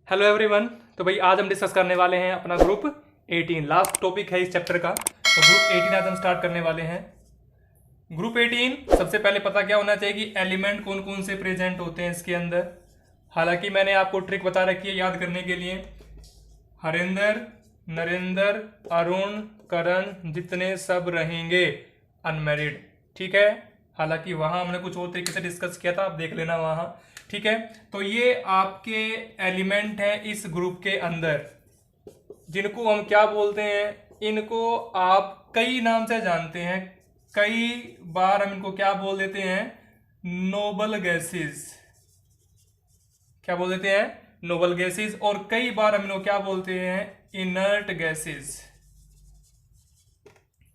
Hello everyone. तो भाई आज हम डिस्कस करने वाले हैं अपना ग्रुप 18। लास्ट टॉपिक है इस चैप्टर का। तो ग्रुप 18 आज हम स्टार्ट करने वाले हैं। ग्रुप 18 सबसे पहले पता क्या होना चाहिए कि एलिमेंट कौन कौन से प्रेजेंट होते हैं इसके अंदर। हालांकि मैंने आपको ट्रिक बता रखी है याद करने के लिए। हरिंदर, नरेंद्र, अरुण, करण जितने सब रहेंगे अनमैरिड। ठीक है। हालांकि वहां हमने कुछ और तरीके से डिस्कस किया था, आप देख लेना वहां। ठीक है। तो ये आपके एलिमेंट हैं इस ग्रुप के अंदर, जिनको हम क्या बोलते हैं, इनको आप कई नाम से जानते हैं। कई बार हम इनको क्या बोल देते हैं, नोबल गैसेस। क्या बोल देते हैं, नोबल गैसेस। और कई बार हम इनको क्या बोलते हैं, इनर्ट गैसेस।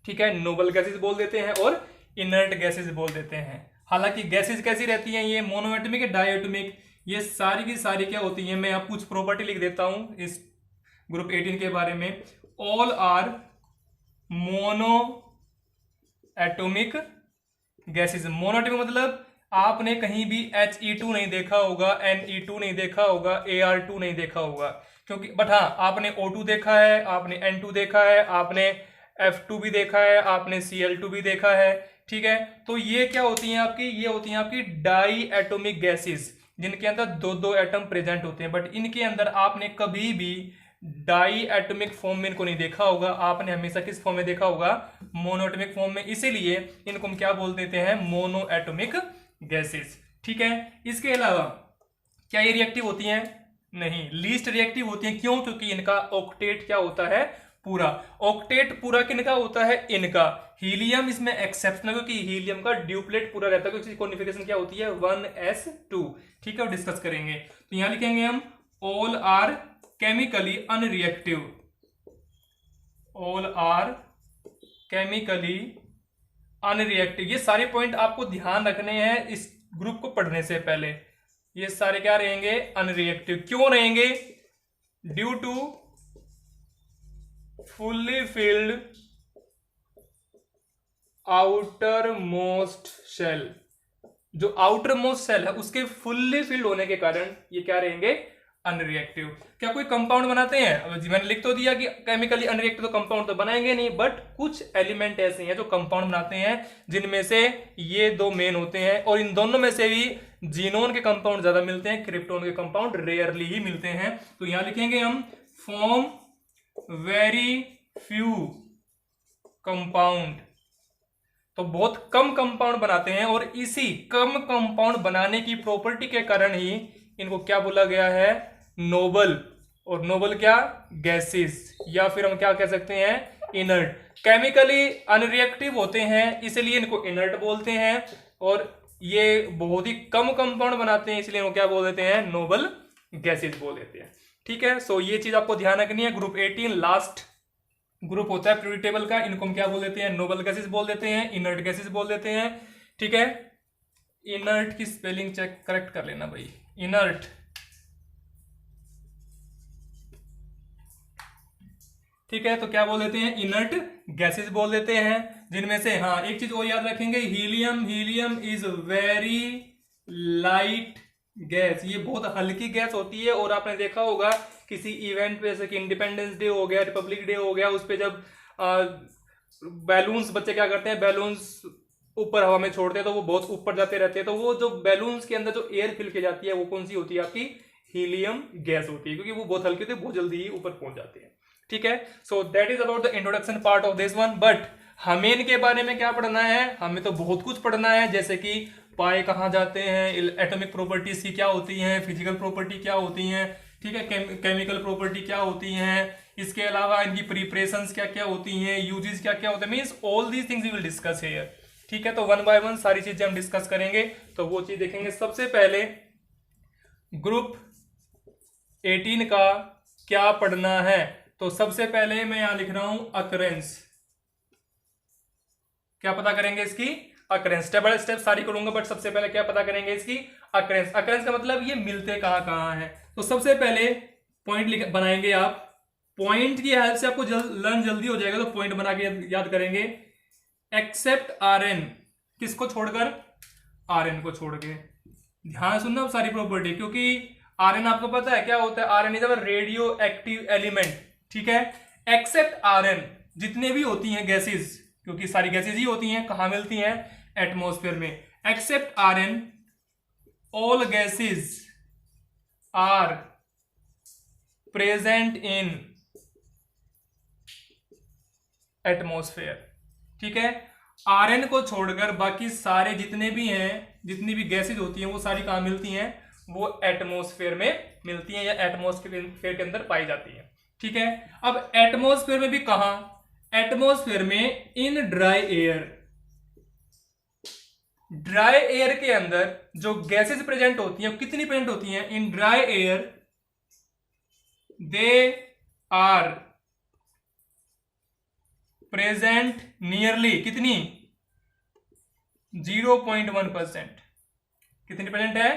ठीक है, नोबल गैसेस बोल देते हैं और इनर्ट गैसेस बोल देते हैं। हालांकि गैसेस कैसी रहती हैं, ये मोनोएटमिक है, डायएटॉमिक, ये सारी की सारी क्या होती हैं। मैं आप कुछ प्रॉपर्टी लिख देता हूं इस ग्रुप 18 के बारे में। All are mono atomic gases. Monoatomic मतलब आपने कहीं भी He2 नहीं देखा होगा, Ne2 नहीं देखा होगा, Ar2 नहीं देखा होगा, क्योंकि बट हाँ आपने O2 देखा है, आपने N2 देखा है, आपने F2 भी देखा है, आपने Cl2 भी देखा है। ठीक है। तो ये क्या होती हैं आपकी, ये होती हैं आपकी डाई एटोमिक गैसेस, जिनके अंदर दो दो एटम प्रेजेंट होते हैं। बट इनके अंदर आपने कभी भी डाई एटॉमिक फॉर्म में इनको नहीं देखा होगा। आपने हमेशा किस फॉर्म में देखा होगा, मोनोएटॉमिक फॉर्म में। इसीलिए इनको हम क्या बोल देते हैं, मोनो एटॉमिक गैसेस। ठीक है। इसके अलावा क्या ये रिएक्टिव होती हैं, नहीं, लीस्ट रिएक्टिव होती हैं। क्यों, क्योंकि इनका ऑक्टेट क्या होता है, पूरा। ऑक्टेट पूरा किनका होता है, इनका। हीलियम इसमें एक्सेप्शनल, क्योंकि हीलियम का ड्यूप्लेट पूरा रहता है, क्योंकि कॉन्फिगरेशन क्या होती है, 1s2। ठीक है, डिस्कस करेंगे। तो यहां लिखेंगे हम all are chemically unreactive. All are chemically unreactive. ये सारे पॉइंट आपको ध्यान रखने हैं इस ग्रुप को पढ़ने से पहले। ये सारे क्या रहेंगे, अनरिएक्टिव। क्यों रहेंगे, due to fully filled outermost shell. जो आउटर मोस्ट शेल है उसके फुल्ली फिल्ड होने के कारण ये क्या रहेंगे, अनरिएक्टिव। क्या कोई कंपाउंड बनाते हैं, अब मैंने लिख तो दिया कि केमिकली अनरिएक्टिव, तो कंपाउंड तो बनाएंगे नहीं, बट कुछ एलिमेंट ऐसे हैं जो कंपाउंड बनाते हैं, जिनमें से ये दो मेन होते हैं। और इन दोनों में से भी जीनोन के कंपाउंड ज्यादा मिलते हैं, क्रिप्टोन के कंपाउंड रेयरली ही मिलते हैं। तो यहां लिखेंगे हम फॉर्म वेरी फ्यू कंपाउंड। तो बहुत कम कंपाउंड बनाते हैं, और इसी कम कंपाउंड बनाने की प्रॉपर्टी के कारण ही इनको क्या बोला गया है, नोबल। और नोबल क्या, गैसेस, या फिर हम क्या कह सकते हैं, इनर्ट। केमिकली अनरिएक्टिव होते हैं इसलिए इनको इनर्ट बोलते हैं, और ये बहुत ही कम कंपाउंड बनाते हैं इसलिए इनको क्या बोल देते हैं, नोबल गैसेस बोल देते हैं। ठीक है। सो ये चीज आपको ध्यान रखनी है। ग्रुप 18 लास्ट ग्रुप होता है पीरियोडिक टेबल का। इनको हम क्या बोल देते हैं, नोबल गैसेस बोल देते हैं, इनर्ट गैसेस बोल देते हैं। ठीक है। इनर्ट की स्पेलिंग चेक करेक्ट कर लेना भाई, इनर्ट। ठीक है। तो क्या बोल देते हैं, इनर्ट गैसेस बोल देते हैं, जिनमें से हाँ एक चीज और याद रखेंगे, helium. Helium is very light gas. ये बहुत हल्की गैस होती है। और आपने देखा होगा किसी इवेंट पे, जैसे कि इंडिपेंडेंस डे हो गया, रिपब्लिक डे हो गया, उस पे जब बैलून्स, बच्चे क्या करते हैं, बैलून्स ऊपर हवा में छोड़ते हैं, तो वो बहुत ऊपर जाते रहते हैं। तो वो जो बैलून्स के अंदर जो एयर फिल की जाती है, वो कौन सी होती है, आपकी हीलियम गैस होती है, क्योंकि वो बहुत हल्की होती है, बहुत जल्दी ही ऊपर पहुंच जाते हैं। ठीक है। So that is about the introduction part of this one. But हमें इनके बारे में क्या पढ़ना है, हमें तो बहुत कुछ पढ़ना है, जैसे कि पाए कहाँ जाते हैं, एटॉमिक प्रॉपर्टीज की क्या होती हैं, फिजिकल प्रॉपर्टी क्या होती हैं, ठीक है, केमिकल प्रॉपर्टी क्या होती हैं, इसके अलावा इनकी प्रिपरेशंस क्या क्या होती हैं, यूजेस क्या क्या होते हैं, means all these things we will discuss here. ठीक है। तो वन बाय वन सारी चीजें हम डिस्कस करेंगे। तो वो चीज देखेंगे। सबसे पहले ग्रुप 18 का क्या पढ़ना है, तो सबसे पहले मैं यहां लिख रहा हूं अकरेंस। क्या पता करेंगे इसकी, अकरेंस। स्टेप बाय स्टेप सारी करूंगा, बट सबसे पहले क्या पता करेंगे, इसकी अकरेंस। अकरेंस का मतलब ये मिलते कहां कहां है। तो सबसे पहले पॉइंट बनाएंगे आप। पॉइंट की हेल्प से आपको लर्न जल्दी हो जाएगा, तो पॉइंट बना के याद करेंगे। एक्सेप्ट Rn, किसको छोड़कर, Rn को छोड़ के। ध्यान सुनना सारी प्रॉपर्टी, क्योंकि आर्यन आपको पता है क्या होता है? Argon is our radio active element, ठीक है। एक्सेप्ट आर्यन, जितने भी होती हैं गैसेज, क्योंकि सारी गैसेज ही होती हैं, कहां मिलती हैं? एटमॉस्फेयर में। Except argon all gases are present in atmosphere, ठीक है। आर्यन को छोड़कर बाकी सारे जितने भी हैं, जितनी भी गैसेज होती हैं, वो सारी कहां मिलती हैं? वो एटमॉस्फेयर में मिलती हैं या एटमॉस्फेयर के अंदर पाई जाती हैं, ठीक है। अब एटमॉस्फेयर में भी कहां? एटमॉस्फेयर में इन ड्राई एयर। ड्राई एयर के अंदर जो गैसेज प्रेजेंट होती हैं, कितनी प्रेजेंट होती हैं? In dry air they are present nearly, कितनी? 0.1%। कितनी प्रेजेंट है?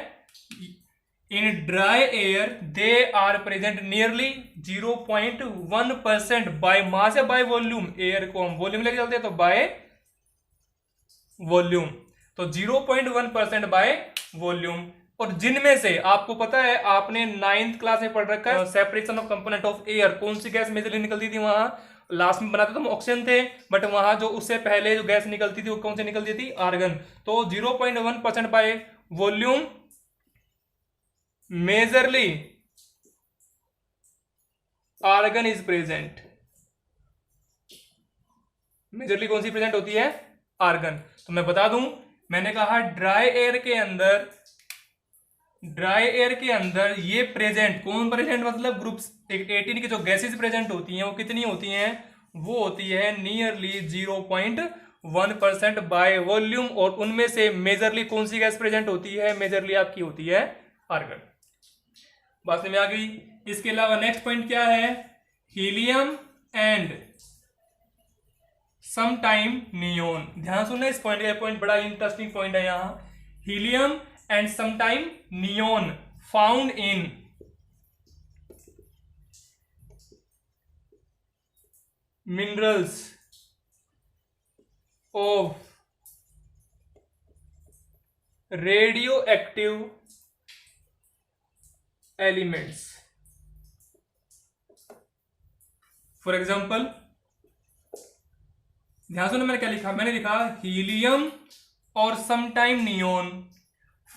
In dry air they are present nearly 0.1% by mass या बाय वॉल्यूम। एयर को हम वॉल्यूम लेके चलते हैं तो बाय वॉल्यूम, तो 0.1% बाय वॉल्यूम। और जिनमें से आपको पता है, आपने 9th क्लास में पढ़ रखा है separation of component of air, कौन सी गैस मेजरली निकलती थी? वहां लास्ट में बनाते तो हम ऑक्सीजन थे, बट वहां जो उससे पहले जो गैस निकलती थी वो कौन सी निकलती थी? आर्गन। तो 0.1% by volume majorly argon is present. Majorly कौन सी प्रेजेंट होती है? आर्गन। तो मैं बता दूं, मैंने कहा ड्राई एयर के अंदर ये प्रेजेंट, कौन प्रेजेंट? मतलब ग्रुप्स 18 की जो गैसेज प्रेजेंट होती हैं वो कितनी होती हैं? वो होती है नियरली 0.1% बाय वॉल्यूम। और उनमें से मेजरली कौन सी गैस प्रेजेंट होती है? मेजरली आपकी होती है आर्गन। बात में आ गई। इसके अलावा नेक्स्ट पॉइंट क्या है? Helium and sometime neon. ध्यान सुनना इस पॉइंट का, पॉइंट बड़ा इंटरेस्टिंग पॉइंट है यहां। Helium and sometime neon found in minerals of radio active elements. For example, ध्यान सुनो मैंने क्या लिखा? मैंने लिखा हीलियम और sometime neon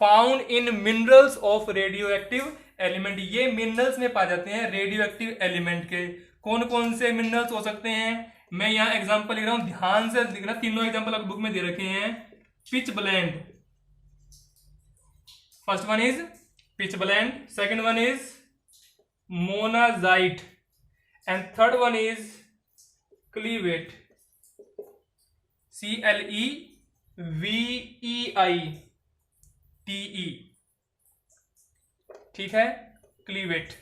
found in minerals of radio active element. ये मिनरल्स में पाए जाते हैं रेडियो एक्टिव एलिमेंट के। कौन कौन से मिनरल्स हो सकते हैं? मैं यहां एग्जांपल लिख रहा हूं, ध्यान से लिखना। तीनों एग्जांपल आपकी बुक में दे रखे हैं। Pitchblende, first one is pitchblende, second one is monazite, and third one is cleveite, CLEVEITE, ठीक है। Cleveite,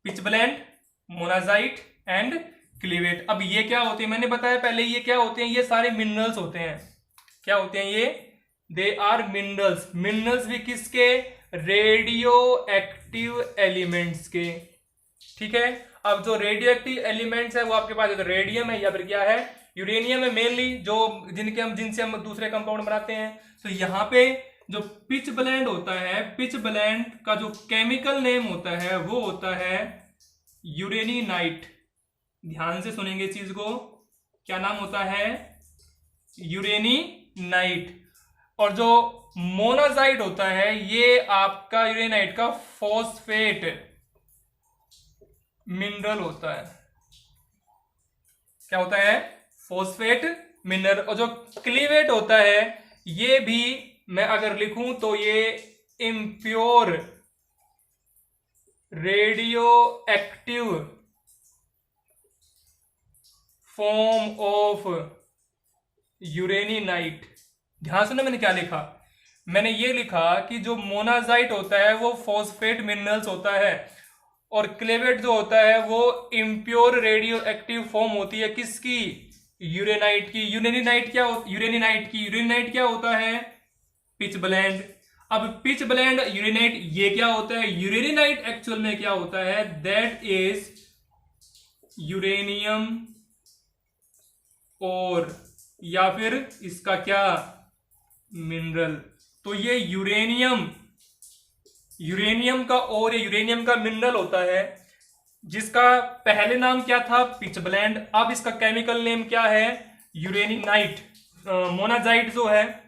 pitchblende, monazite and cleveite. अब ये क्या होते हैं? मैंने बताया पहले, ये क्या होते हैं? ये सारे मिनरल्स होते हैं। क्या होते हैं ये? They are minerals. मिनरल्स भी किसके? रेडियो एक्टिव एलिमेंट्स के, ठीक है। अब जो रेडियो एक्टिव एलिमेंट्स है वो आपके पास रेडियम है या फिर क्या है? यूरेनियम है मेनली, जो जिनसे हम दूसरे कंपाउंड बनाते हैं। तो यहां पे जो पिच ब्लेंड होता है, पिच ब्लेंड का जो केमिकल नेम होता है वो होता है यूरेनिनाइट। ध्यान से सुनेंगे चीज को, क्या नाम होता है? यूरेनिनाइट। और जो मोनाजाइट होता है ये आपका यूरेनाइट का फॉस्फेट मिनरल होता है। क्या होता है? Phosphate mineral. और जो क्लीवेट होता है ये भी मैं अगर लिखूं तो ये impure radioactive form of uraninite. ध्यान सुनना मैंने क्या लिखा? मैंने ये लिखा कि जो मोनाजाइट होता है वो फॉस्फेट मिनरल्स होता है, और क्लेवेट जो होता है वो इम्प्योर रेडियो एक्टिव फॉर्म होती है किसकी? यूरेनाइट की। यूरेनिनाइट क्या होता है? Pitch blend. अब पिच ब्लेंड यूरेनाइट ये क्या होता है? यूरेनिनाइट एक्चुअल में क्या होता है? दैट इज यूरेनियम और या फिर इसका क्या? मिनरल। तो ये यूरेनियम यूरेनियम का और, यूरेनियम का मिनरल होता है जिसका पहले नाम क्या था, पिचब्लेंड। अब इसका केमिकल नेम क्या है, यूरेनिनाइट। मोनाजाइट जो है,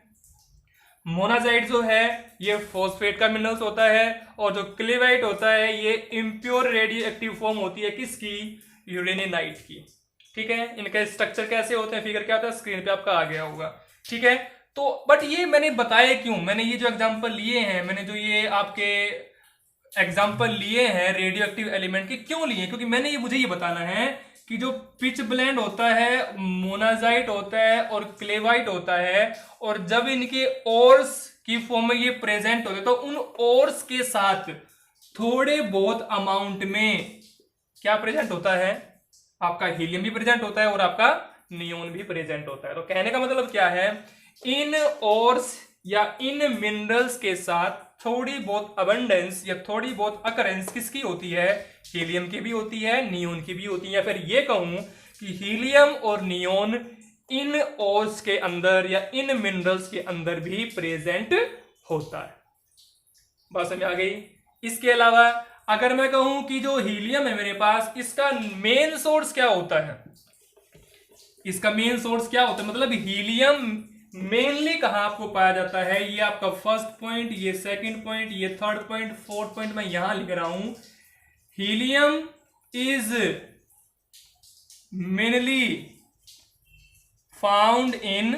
मोनाजाइट जो है ये फॉस्फेट का मिनरल्स होता है, और जो क्लेवाइट होता है ये इम्प्योर रेडियो एक्टिव फॉर्म होती है किसकी, यूरेनिनाइट की। ठीक है, इनका स्ट्रक्चर कैसे होते हैं, फिगर क्या होता है, स्क्रीन पे आपका आ गया होगा। ठीक है, तो बट ये मैंने बताया क्यों, मैंने ये जो एग्जांपल लिए हैं, मैंने जो ये आपके एग्जांपल लिए हैं रेडियो एक्टिव एलिमेंट के, क्यों लिए, क्योंकि मैंने ये, मुझे ये बताना है कि जो पिच ब्लेंड होता है, मोनाजाइट होता है और क्लेवाइट होता है, और जब इनके ओर्स की फॉर्म में ये प्रेजेंट होते हैं तो उन ओर्स के साथ थोड़े बहुत अमाउंट में क्या प्रेजेंट होता है, आपका हीलियम भी प्रेजेंट होता है और आपका नियोन भी प्रेजेंट होता है। तो कहने का मतलब क्या है, इन ओर्स या इन मिनरल्स के साथ थोड़ी बहुत अबंडेंस या थोड़ी बहुत अकरेंस किसकी होती है, हीलियम की भी होती है, नियोन की भी होती है। या फिर ये कहूं कि हीलियम और नियोन इन ओर्स के अंदर या इन मिनरल्स के अंदर भी प्रेजेंट होता है। बात समझ आ गई। इसके अलावा अगर मैं कहूं कि जो हीलियम है मेरे पास, इसका मेन सोर्स क्या होता है, इसका मेन सोर्स क्या होता है, मतलब हीलियम मेनली कहां आपको पाया जाता है, ये आपका फर्स्ट पॉइंट, ये सेकंड पॉइंट, ये थर्ड पॉइंट, फोर्थ पॉइंट मैं यहां लिख रहा हूं। Helium is mainly found in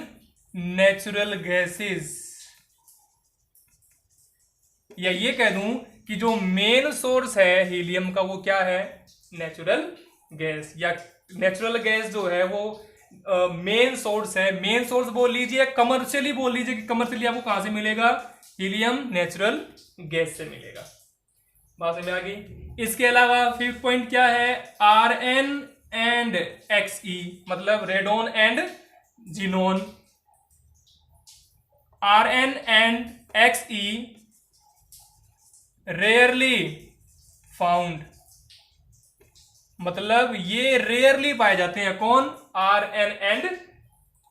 natural gases, या ये कह दूं कि जो मेन सोर्स है हीलियम का वो क्या है, नेचुरल गैस, या नेचुरल गैस जो है वो मेन सोर्स है। मेन सोर्स बोल लीजिए, कमर्शियली बोल लीजिए कि कमर्शियली आपको कहां से मिलेगा, हीलियम नेचुरल गैस से मिलेगा। बात समझ आ गई। इसके अलावा फिफ्थ पॉइंट क्या है, Rn एंड Xe, मतलब radon and xenon. Rn and Xe rarely found, मतलब ये रेयरली पाए जाते हैं। कौन, Rn and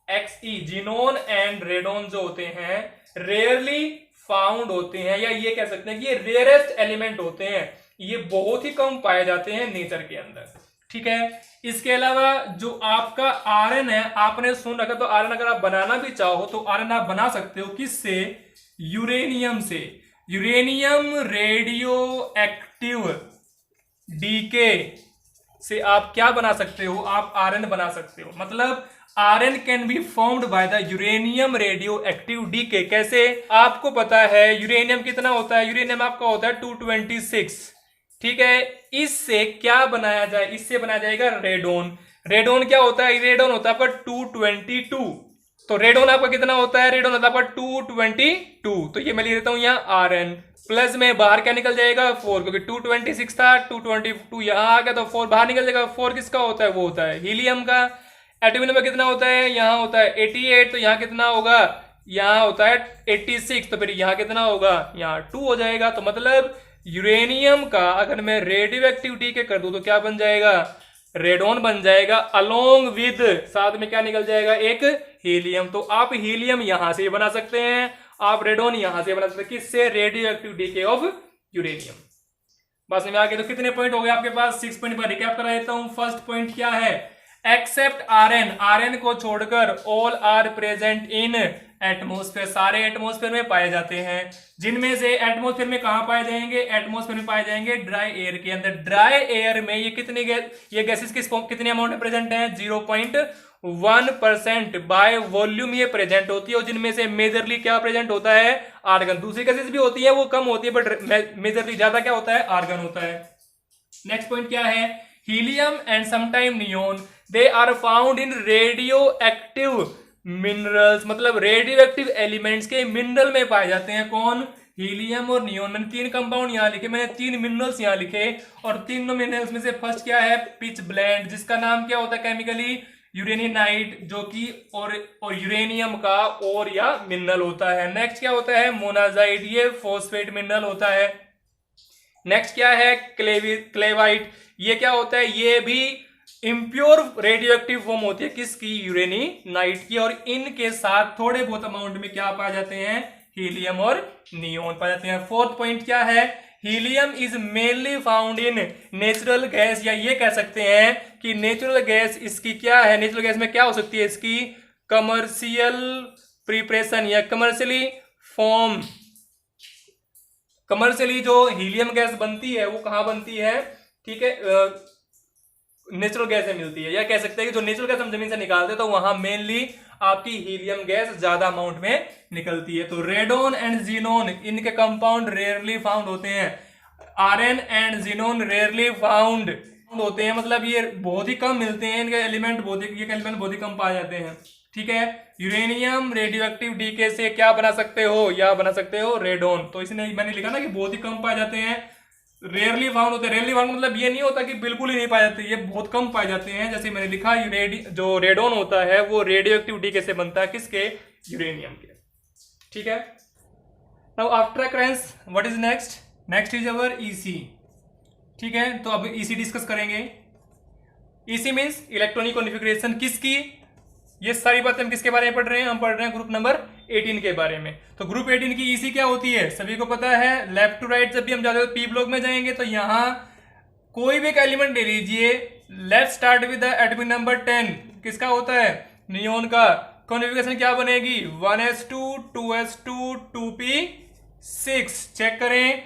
Xe, xenon and radon जो होते हैं रेयरली फाउंड होते हैं, या ये कह सकते हैं कि ये रेयरेस्ट एलिमेंट होते हैं, ये बहुत ही कम पाए जाते हैं नेचर के अंदर। ठीक है, इसके अलावा जो आपका Rn है, आपने सुन रखा, तो Rn अगर आप बनाना भी चाहो तो Rn आप बना सकते हो किससे, यूरेनियम से। यूरेनियम रेडियो एक्टिव डीके से आप क्या बना सकते हो, आप Rn बना सकते हो। मतलब Rn can be formed by the uranium radio active decay. कैसे, आपको पता है यूरेनियम कितना होता है, यूरेनियम आपका होता है 226। ठीक है, इससे क्या बनाया जाए, इससे बनाया जाएगा रेडोन। रेडोन क्या होता है, रेडोन होता है आपका 222। तो रेडोन आपका कितना होता है, रेडोन होता है आपका 222। तो ये मैं लिख देता हूं यहाँ Rn, प्लस में बाहर क्या निकल जाएगा 4, क्योंकि 226 था, 222 यहां आ गया तो 4 बाहर निकल जाएगा। 4 किसका होता है, वो होता है हीलियम का। एटॉमिक नंबर कितना होता है, यहाँ होता है 88, तो यहाँ कितना होगा, यहाँ होता है 86, तो फिर यहाँ कितना होगा, यहाँ 2 हो जाएगा। तो मतलब यूरेनियम का अगर मैं रेडियो एक्टिव डीके कर दूं तो क्या बन जाएगा, रेडोन बन जाएगा, अलोंग विद साथ में क्या निकल जाएगा, एक हीलियम। तो आप हीलियम यहां से बना सकते हैं, आप रेडोन यहां से बना सकते हैं, किससे, radio active DK of uranium. बस में आगे तो कितने पॉइंट हो गए आपके पास, 6 पॉइंट पर रिकैप करा देता हूं। फर्स्ट पॉइंट क्या है, एक्सेप्ट Rn, Rn को छोड़कर all are present in atmosphere, सारे एटमोस्फेयर में पाए जाते हैं। जिनमें से एटमोस्फेयर में कहां पाए जाएंगे, एटमोस्फेयर में पाए जाएंगे ड्राई एयर के अंदर। ड्राई एयर में ये कितने ये गैसेस कितने अमाउंट में प्रेजेंट है, 0.1% बाय वॉल्यूम ये प्रेजेंट होती है, और जिनमें से मेजरली क्या प्रेजेंट होता है, आर्गन। दूसरी गैसेस भी होती है, वो कम होती है, बट मेजरली ज्यादा क्या होता है, आर्गन होता है। नेक्स्ट पॉइंट क्या है, helium and sometime neon they are found in radio active minerals, मतलब रेडियो एक्टिव एलिमेंट्स के मिनरल में पाए जाते हैं। कौन, हीलियम और नियोन। मैंने 3 कंपाउंड यहां लिखे, मैंने 3 मिनरल्स यहां लिखे, और 3 मिनरल्स में से फर्स्ट क्या है, पिच ब्लेंड, जिसका नाम क्या होता है केमिकली, यूरेनिनाइट, जो कि और यूरेनियम का और या मिनरल होता है। नेक्स्ट क्या होता है, मोनाजाइट, ये फॉस्फेट मिनरल होता है। नेक्स्ट क्या है, क्लेवाइट, ये क्या होता है, ये भी इम्प्योर रेडियो एक्टिव फॉर्म होती है, किसकी, यूरेनिनाइट की, और इनके साथ थोड़े बहुत अमाउंट में क्या पाए जाते हैं, हीलियम और नियोन पाए जाते हैं। फोर्थ पॉइंट क्या है, helium is mainly found in natural gas, या ये कह सकते हैं कि नेचुरल गैस इसकी क्या है, नेचुरल गैस में क्या हो सकती है इसकी कमर्शियल प्रिपरेशन या कमर्शियली फॉर्म। कमर्शियली जो हीलियम गैस बनती है वो कहाँ बनती है, ठीक है, नेचुरल गैस में मिलती है, या कह सकते हैं कि जो नेचुरल गैस हम जमीन से निकालते हैं तो वहां मेनली आपकी हीलियम गैस ज्यादा अमाउंट में निकलती है। तो रेडोन एंड जीनोन इनके कंपाउंड रेयरली फाउंड होते हैं, RN and xenon rarely found होते हैं, मतलब ये बहुत ही कम मिलते हैं, इनके एलिमेंट बहुत ही कम पाए जाते हैं, ठीक है। यूरेनियम रेडियो एक्टिव डीके से क्या बना सकते हो, या बना सकते हो रेडोन, तो इसने मैंने लिखा ना कि बहुत ही कम पाए जाते हैं, रेयरली फाउंड होते हैं। रेयरली फाउंड मतलब ये नहीं होता कि बिल्कुल ही नहीं पाए जाते, ये बहुत कम पाए जाते हैं। जैसे मैंने लिखा जो रेडोन होता है वो रेडियो एक्टिव डीके से बनता है, किसके, यूरेनियम के, ठीक है। Now after occurrence what is next, next is our EC, ठीक है। तो अब ईसी डिस्कस करेंगे। ईसी मींस इलेक्ट्रॉनिक कॉन्फ़िगरेशन किसकी, ये सारी बातें हम किसके बारे में पढ़ रहे हैं, हम पढ़ रहे हैं ग्रुप नंबर 18 के बारे में। तो ग्रुप 18 की ईसी क्या होती है सभी को पता है, लेफ्ट टू राइट जब भी हम जाते हैं पी ब्लॉक में जाएंगे तो यहां कोई भी एक एलिमेंट ले लीजिए, let's start with the atomic number 10, किसका होता है, नियोन का। कॉन्फ़िगरेशन क्या बनेगी, 1s2 2s2 2p6, चेक करें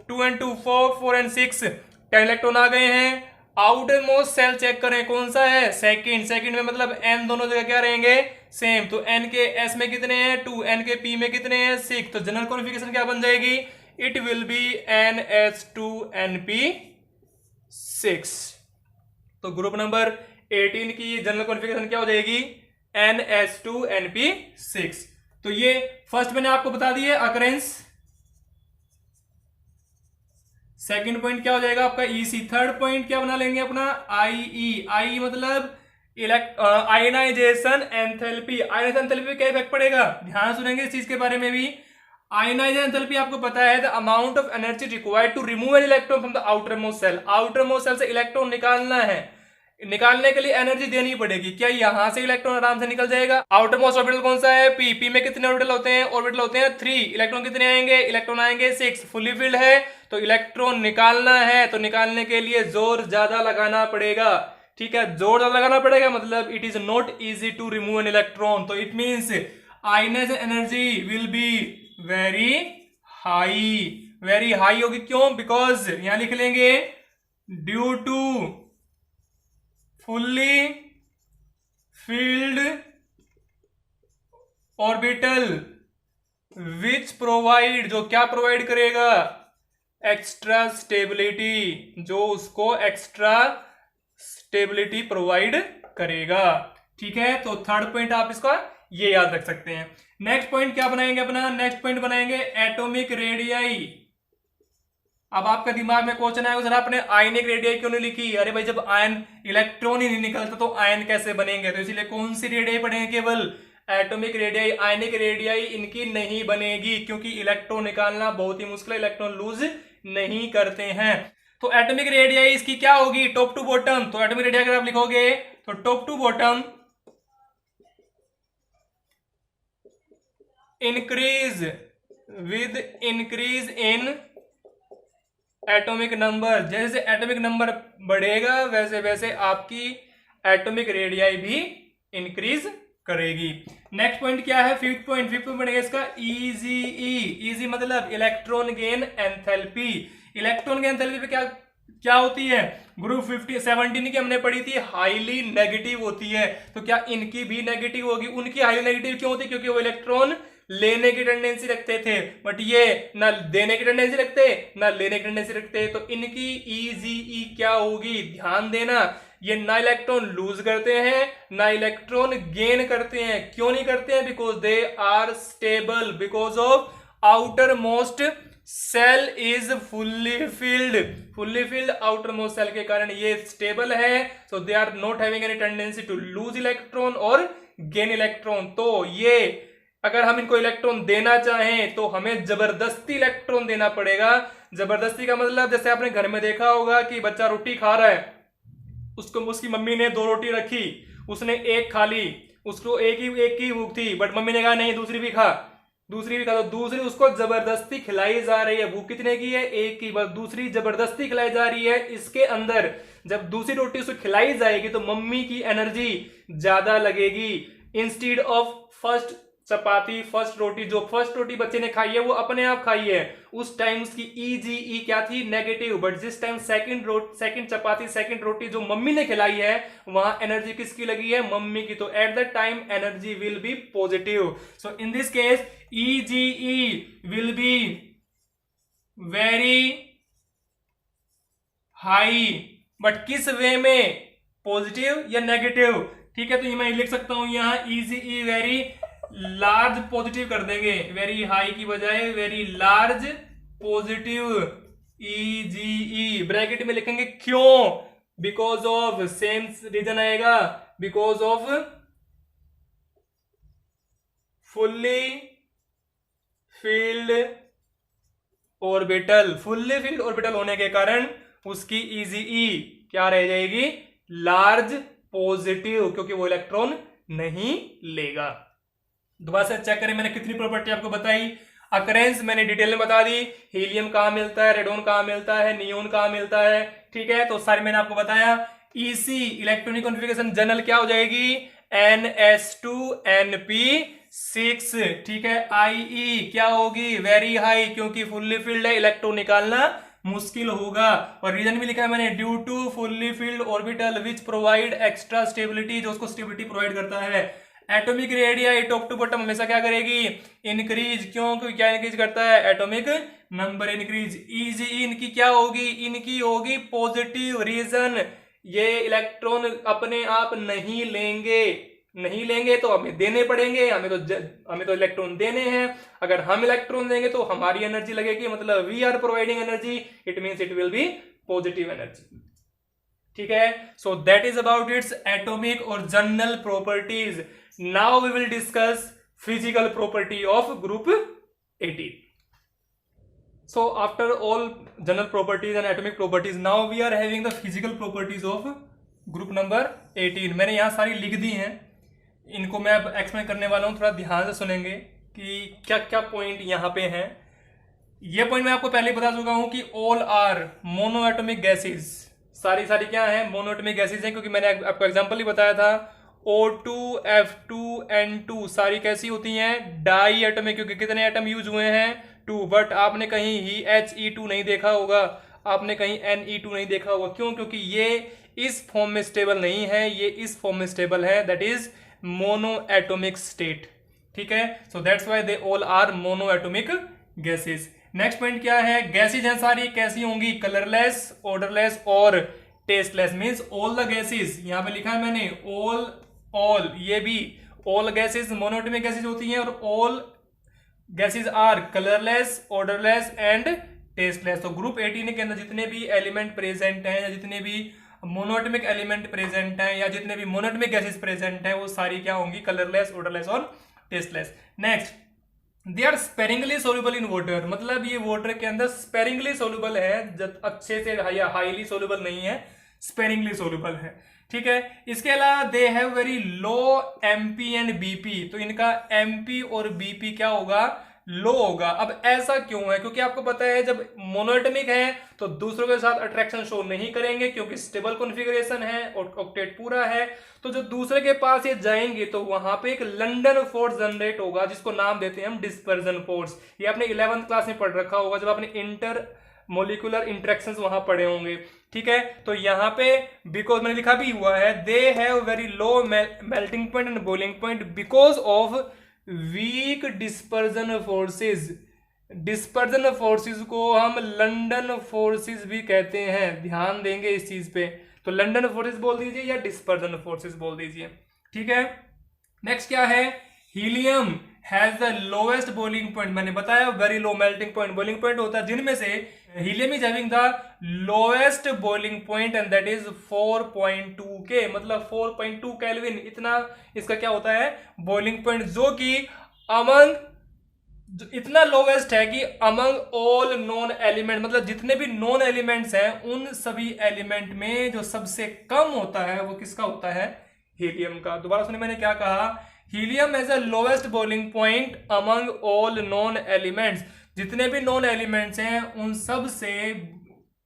2 and 2 4 and 6 10 इलेक्ट्रॉन आ गए हैं। आउटर मोस्ट सेल चेक करें कौन सा है, सेकंड में मतलब n दोनों जगह क्या रहेंगे, सेम। तो n के s में कितने हैं 2, n के p में कितने हैं 6, तो जनरल कॉन्फ़िगरेशन क्या बन जाएगी, इट विल बी NS2Np6। तो ग्रुप नंबर 18 की जनरल कॉन्फ़िगरेशन क्या हो जाएगी, NS2Np6। तो ये फर्स्ट मैंने आपको बता दी है अकरेंस। सेकंड पॉइंट क्या हो जाएगा आपका ईसी। थर्ड पॉइंट क्या बना लेंगे अपना आईई, आई मतलब आयनाइजेशन एंथैल्पी। आयनाइजेशन एंथैल्पी क्या इफेक्ट पड़ेगा, ध्यान सुनेंगे इस चीज के बारे में भी। आयनाइजेशन एंथैल्पी आपको पता है the amount of energy required to remove an electron from the outermost shell. Outermost shell से इलेक्ट्रॉन निकालना है, निकालने के लिए एनर्जी देनी पड़ेगी। क्या यहां से इलेक्ट्रॉन आराम से निकल जाएगा। आउटर मोस्ट ऑर्बिटल कौन सा है, पी। पी में कितने ऑर्बिटल होते हैं, ऑर्बिटल होते हैं 3। इलेक्ट्रॉन कितने आएंगे, इलेक्ट्रॉन आएंगे 6। फुली फिल्ड है तो इलेक्ट्रॉन निकालना है, तो निकालने के लिए जोर ज्यादा लगाना पड़ेगा, ठीक है। जोर ज्यादा लगाना पड़ेगा मतलब it is not easy to remove an electron. तो it means ionisation energy will be very high होगी। क्यों, बिकॉज यहां लिख लेंगे due to fully filled orbital which provide, जो क्या प्रोवाइड करेगा, एक्स्ट्रा स्टेबिलिटी, जो उसको एक्स्ट्रा स्टेबिलिटी प्रोवाइड करेगा, ठीक है। तो थर्ड पॉइंट आप इसका ये याद रख सकते हैं। नेक्स्ट पॉइंट क्या बनाएंगे अपना, नेक्स्ट पॉइंट बनाएंगे एटॉमिक रेडियाई। अब आपका दिमाग में क्वेश्चन आएगा सर आपने आयनिक रेडियाई क्यों नहीं लिखी। अरे भाई जब आयन इलेक्ट्रॉन ही नहीं निकलता तो आयन कैसे बनेंगे, तो इसलिए कौन सी रेडियाई पढ़ेंगे, केवल एटॉमिक रेडियाई। आयनिक रेडियाई इनकी नहीं बनेगी क्योंकि इलेक्ट्रॉन निकालना बहुत ही मुश्किल है, इलेक्ट्रॉन लूज नहीं करते हैं। तो एटॉमिक रेडियाई इसकी क्या होगी, टॉप टू बॉटम। तो एटॉमिक रेडियाई अगर आप लिखोगे तो top to bottom increase with increase in atomic number. जैसे एटॉमिक नंबर बढ़ेगा वैसे वैसे आपकी एटॉमिक रेडियाई भी इंक्रीज करेगी। नेक्स्ट पॉइंट क्या है, फिफ्थ पॉइंट बढ़ेगा इसका इजी मतलब electron gain enthalpy. Electron gain enthalpy पे क्या होती है, ग्रुप 17 की हमने पढ़ी थी, हाईली नेगेटिव होती है। तो क्या इनकी भी नेगेटिव होगी, उनकी हाईली नेगेटिव क्यों होती है, क्योंकि वो इलेक्ट्रॉन लेने की टेंडेंसी रखते थे, बट ये ना देने की टेंडेंसी रखते ना लेने की टेंडेंसी रखते। तो इनकी इजी क्या होगी, ध्यान देना, ये ना इलेक्ट्रॉन लूज करते हैं ना इलेक्ट्रॉन गेन करते हैं। क्यों नहीं करते हैं, because they are stable, because of outermost shell is fully filled outermost shell के कारण ये स्टेबल है। So they are not having any tendency to lose electron और गेन इलेक्ट्रॉन। तो ये अगर हम इनको इलेक्ट्रॉन देना चाहें तो हमें जबरदस्ती इलेक्ट्रॉन देना पड़ेगा। जबरदस्ती का मतलब जैसे आपने घर में देखा होगा कि बच्चा रोटी खा रहा है, उसको उसकी मम्मी ने 2 रोटी रखी, उसने एक खा ली, उसको एक ही भूख थी, बट मम्मी ने कहा नहीं दूसरी भी खा, दूसरी भी खा दो, दूसरी उसको जबरदस्ती खिलाई जा रही है, भूख कितने की है, एक की, बस दूसरी जबरदस्ती खिलाई जा रही है। इसके अंदर जब दूसरी रोटी उसको खिलाई जाएगी तो मम्मी की एनर्जी ज्यादा लगेगी। Instead of first chapati, first roti, जो फर्स्ट रोटी बच्चे ने खाई है वो अपने आप खाई है, उस टाइम उसकी ईजीई क्या थी, नेगेटिव। बट जिस टाइम सेकंड चपाती, सेकंड रोटी जो मम्मी ने खिलाई है, वहां एनर्जी किसकी लगी है, मम्मी की, तो at the time energy will be positive. So in this case EGE will be very high, but किस वे में, पॉजिटिव या नेगेटिव। ठीक है, तो ये मैं लिख सकता हूं यहां ईजीई वेरी लार्ज पॉजिटिव कर देंगे, वेरी हाई की बजाय वेरी लार्ज पॉजिटिव, ईजीई ब्रैकेट में लिखेंगे, क्यों, बिकॉज ऑफ, सेम रीजन आएगा, because off fully filled orbital, fully filled orbital होने के कारण उसकी ईजीई क्या रह जाएगी, लार्ज पॉजिटिव, क्योंकि वो इलेक्ट्रॉन नहीं लेगा। दोबारा से चेक करें, मैंने कितनी प्रॉपर्टी आपको बताई। अकरेंस मैंने डिटेल में बता दी, हीलियम कहां मिलता है, रेडोन कहां मिलता है, नियोन कहां मिलता है। ठीक है, तो सारी मैंने आपको बताया। ईसी इलेक्ट्रॉनिक कॉन्फ़िगरेशन जनरल क्या हो जाएगी, NS2Np6। ठीक है, IE क्या होगी, वेरी हाई, क्योंकि फुल्ली फील्ड है, इलेक्ट्रॉन निकालना मुश्किल होगा। और रीजन भी लिखा है मैंने, due to fully filled orbital which provide extra stability, जो उसको स्टेबिलिटी प्रोवाइड करता है। Atomic radius top to bottom हमेशा क्या करेगी, इंक्रीज, क्यों, क्या इंक्रीज करता है, एटॉमिक नंबर इंक्रीज। ईजी इनकी क्या होगी, इनकी होगी पॉजिटिव, रीजन ये इलेक्ट्रॉन अपने आप नहीं लेंगे, नहीं लेंगे तो हमें देने पड़ेंगे, हमें तो इलेक्ट्रॉन देने हैं। अगर हम इलेक्ट्रॉन देंगे तो हमारी एनर्जी लगेगी, मतलब we are providing energy, it means it will be positive energy. ठीक है, so that is about its atomic और general properties. Now we will discuss physical property of group 18. So after all general properties and atomic properties, now we are having the physical properties of group number 18. मैंने यहाँ सारी लिख दी हैं, इनको मैं अब explain करने वाला हूँ, थोड़ा ध्यान से सुनेंगे कि क्या क्या पॉइंट यहाँ पे हैं। ये पॉइंट मैं आपको पहले बता चुका हूँ कि ऑल आर मोनोएटॉमिक गैसेज, सारी क्या है, मोनोएटॉमिक गैसेज हैं, क्योंकि मैंने आपको एग्जांपल ही बताया था। O2, F2, N2 सारी कैसी होती हैं, डाई एटॉमिक, क्योंकि कितने एटम यूज हुए हैं, 2। बट आपने कहीं ही He2 नहीं देखा होगा, आपने कहीं Ne2 नहीं देखा होगा, क्यों, क्योंकि ये इस फॉर्म में स्टेबल नहीं है, ये इस फॉर्म में स्टेबल है, that is mono atomic state. ठीक है, so that's why they all are mono atomic gases. Next point क्या है, गैसेज हैं सारी कैसी होंगी, कलरलेस, ऑर्डरलेस और tasteless. Means all the gases, यहां पे लिखा है मैंने ऑल, ये भी ऑल गैसेज मोनोएटॉमिक गैसेज होती हैं, और all gases are colourless, odourless and tasteless. तो ग्रुप 18 के अंदर जितने भी एलिमेंट प्रेजेंट हैं, या जितने भी मोनोएटॉमिक एलिमेंट प्रेजेंट हैं, या जितने भी मोनोएटॉमिक गैसेज प्रेजेंट हैं, वो सारी क्या होंगी, कलरलेस, ऑर्डरलेस और tasteless. Next, they are sparingly soluble in water, मतलब ये वाटर के अंदर स्पेरिंगली सोल्यूबल है, अच्छे से हाईली सोल्यूबल नहीं है, स्पेरिंगली सोल्यूबल है। ठीक है, इसके अलावा दे have very low MP and BP, तो इनका एमपी और बीपी क्या होगा, लो होगा। अब ऐसा क्यों है, क्योंकि आपको पता है जब मोनोएटॉमिक है तो दूसरों के साथ अट्रैक्शन शो नहीं करेंगे, क्योंकि स्टेबल कॉन्फ़िगरेशन है और ऑक्टेट पूरा है। तो जो दूसरे के पास ये जाएंगे तो वहां पे एक लंडन फोर्स जनरेट होगा, जिसको नाम देते हैं हम डिस्पर्जन फोर्स। ये आपने 11th क्लास में पढ़ रखा होगा, जब आपने इंटर मोलिकुलर इंटरेक्शंस वहां पढ़े होंगे। ठीक है, तो यहां पे बिकॉज मैंने लिखा भी हुआ है, they have very low melting point and boiling point because of weak dispersion forces. Dispersion forces को हम लंडन फोर्सेस भी कहते हैं, ध्यान देंगे इस चीज पे। तो लंडन फोर्सेस बोल दीजिए या डिस्पर्जन फोर्सेस बोल दीजिए। ठीक है, नेक्स्ट क्या है, helium has the lowest boiling point, मैंने बताया very low melting point, boiling point होता है, जिनमें से helium is having the lowest boiling point and that is 4.2 के, मतलब 4.2 केल्विन, इतना इसका क्या होता है बॉइलिंग पॉइंट, जो कि अमंग इतना लोवेस्ट है कि अमंग ऑल नॉन एलिमेंट, मतलब जितने भी नॉन एलिमेंट्स हैं उन सभी एलिमेंट में जो सबसे कम होता है वो किसका होता है, हीलियम का। दोबारा सुनिए मैंने क्या कहा, helium has a lowest boiling point among all non elements. जितने भी नॉन एलिमेंट्स हैं उन सब से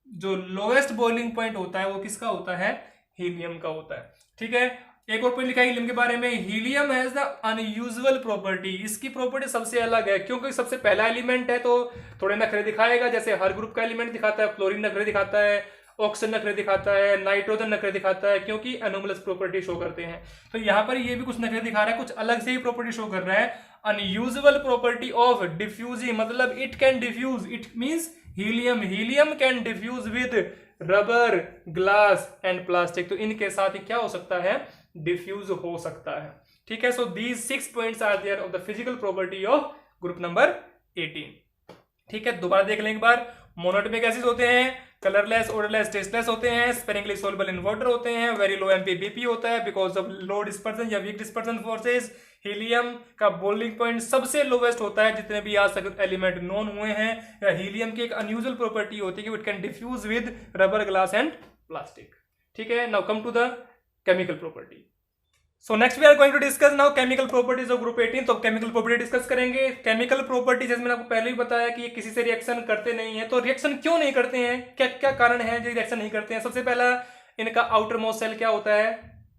जो लोएस्ट बॉइलिंग पॉइंट होता है वो किसका होता है? हीलियम का होता है। ठीक है, एक और पॉइंट लिखा है हीलियम के बारे में, helium has the unusual property. इसकी प्रॉपर्टी सबसे अलग है क्योंकि सबसे पहला एलिमेंट है तो थोड़े नखरे दिखाएगा, जैसे हर ग्रुप का एलिमेंट दिखाता है। फ्लोरीन नखरे दिखाता है, ऑक्सीजन नखरे दिखाता है, नाइट्रोजन नखरे दिखाता है, क्योंकि एनोमलस प्रॉपर्टी शो करते हैं। तो यहाँ पर ये भी कुछ नखरे दिखा रहा है, कुछ अलग से ही प्रॉपर्टी शो कर रहा है। अनयूजुअल प्रॉपर्टी ऑफ डिफ्यूजिंग, मतलब it can diffuse, it means helium can diffuse with rubber, glass and plastic. तो इनके साथ ही क्या हो सकता है? डिफ्यूज हो सकता है। ठीक है, so these 6 points are there of the physical property of group number 18। ठीक है, दोबारा देख लें एक बार। मोनोएटॉमिक गैसेस होते हैं, कलरलेस, ओडरलेस, टेस्टलेस होते हैं, स्पेरिंगली सोल्युबल इन वाटर होते हैं, वेरी लो एमपीबीपी होता है बिकॉज ऑफ लो डिस्पर्सन या वीक डिस्पर्सन फोर्सेस। हीलियम का बोइलिंग पॉइंट सबसे लोवेस्ट होता है जितने भी आज तक एलिमेंट नोन हुए हैं। या हीलियम की एक अनयूजुअल प्रॉपर्टी होती है कि it can diffuse with rubber, glass and plastic. ठीक है, now come to the chemical property. So next we are going to discuss now chemical properties of group 18। तो केमिकल प्रॉपर्टी डिस्कस करेंगे। Chemical property जैसे मैंने आपको पहले ही बताया कि ये किसी से रिएक्शन करते नहीं है। तो रिएक्शन क्यों नहीं करते हैं, क्या क्या कारण है जो रिएक्शन नहीं करते हैं? सबसे पहला, इनका आउटर मोस्ट सेल क्या होता है?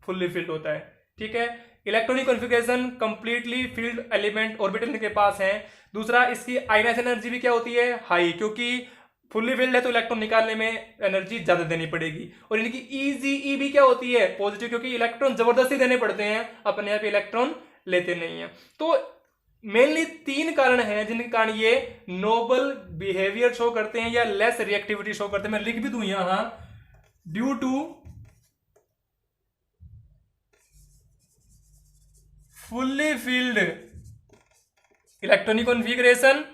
फुल्ली फिल्ड होता है। ठीक है, electronic configuration completely field element orbital इनके पास है। दूसरा, इसकी आयनाइजेशन एनर्जी भी क्या होती है? हाई, क्योंकि फुल्ली फिल्ड है तो इलेक्ट्रॉन निकालने में एनर्जी ज्यादा देनी पड़ेगी। और इनकी ईजीई भी क्या होती है? पॉजिटिव, क्योंकि इलेक्ट्रॉन जबरदस्ती देने पड़ते हैं, अपने आप इलेक्ट्रॉन लेते नहीं है। तो मेनली 3 कारण हैं जिनके कारण ये नोबल बिहेवियर शो करते हैं या लेस रिएक्टिविटी शो करते हैं। मैं लिख भी दूं यहां, due to fully filled electronic configuration,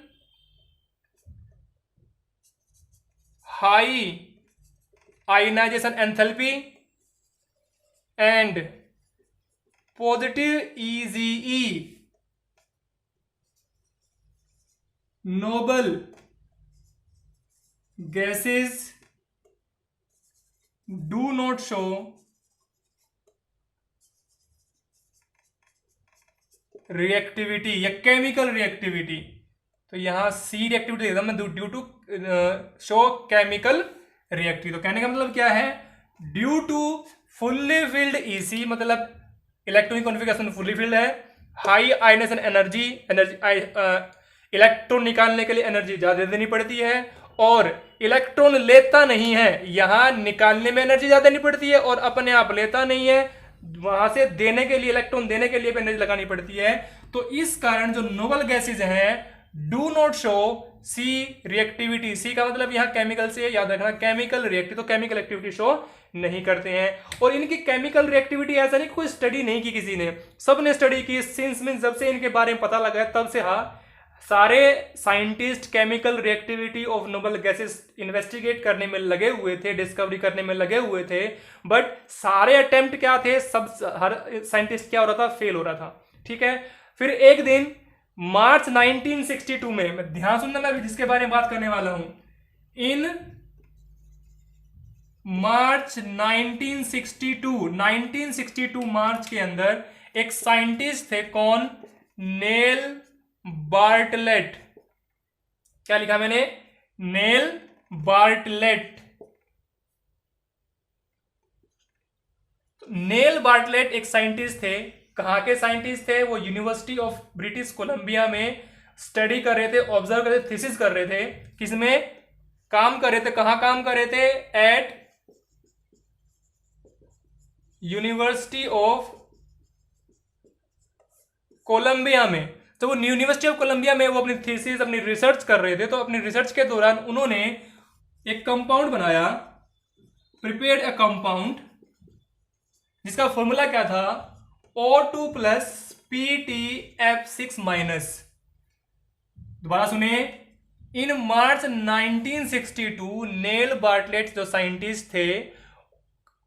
high ionisation enthalpy and positive EGE, noble gases do not show reactivity या केमिकल रिएक्टिविटी। तो यहां सी रिएक्टिविटी देता मैं, due to show chemical reactivity. तो कहने का मतलब क्या है? Due to fully filled EC, मतलब इलेक्ट्रॉनिक कॉन्फ़िगरेशन फुल्ली फिल्ड है, हाई आयनाइजेशन एनर्जी, इलेक्ट्रॉन निकालने के लिए एनर्जी ज्यादा देनी पड़ती है, और इलेक्ट्रॉन लेता नहीं है। यहां निकालने में एनर्जी ज्यादा देनी पड़ती है और अपने आप लेता नहीं है, वहां से देने के लिए, इलेक्ट्रॉन देने के लिए भी एनर्जी लगानी पड़ती है। तो इस कारण जो नोबल गैसेज हैं do not show C reactivity. C का मतलब यहां केमिकल से याद रखना, केमिकल रिएक्टिव, तो केमिकल एक्टिविटी शो नहीं करते हैं। और इनकी केमिकल रिएक्टिविटी ऐसा नहीं, कोई स्टडी नहीं की किसी ने, सबने स्टडी की। सिंस मीन जब से इनके बारे में पता लगा है तब से सारे scientist chemical reactivity of noble gases investigate करने में लगे हुए थे, डिस्कवरी करने में लगे हुए थे। बट सारे अटेम्प्ट क्या थे, सब हर साइंटिस्ट क्या हो रहा था? फेल हो रहा था। ठीक है, फिर एक दिन मार्च 1962 में, मैं ध्यान सुनना, मैं जिसके बारे में बात करने वाला हूं, इन मार्च 1962 मार्च के अंदर एक साइंटिस्ट थे, कौन? Nail Bartlett. क्या लिखा मैंने? Nail Bartlett. नेल बार्टलेट एक साइंटिस्ट थे। कहां के साइंटिस्ट थे वो? यूनिवर्सिटी ऑफ ब्रिटिश कोलंबिया में स्टडी कर रहे थे, ऑब्जर्व कर रहे थे, थीसिस कर रहे थे। किसमें काम कर रहे थे? कहां काम कर रहे थे? एट यूनिवर्सिटी ऑफ कोलंबिया में। तो वो यूनिवर्सिटी ऑफ कोलंबिया में वो अपनी थीसिस, अपनी रिसर्च कर रहे थे। तो अपनी रिसर्च के दौरान उन्होंने एक कंपाउंड बनाया, प्रिपेयर्ड अ कंपाउंड, जिसका फॉर्मूला क्या था? O2 plus PtF6-। दोबारा सुने, इन मार्च 1962 नेल बार्टलेट जो साइंटिस्ट थे,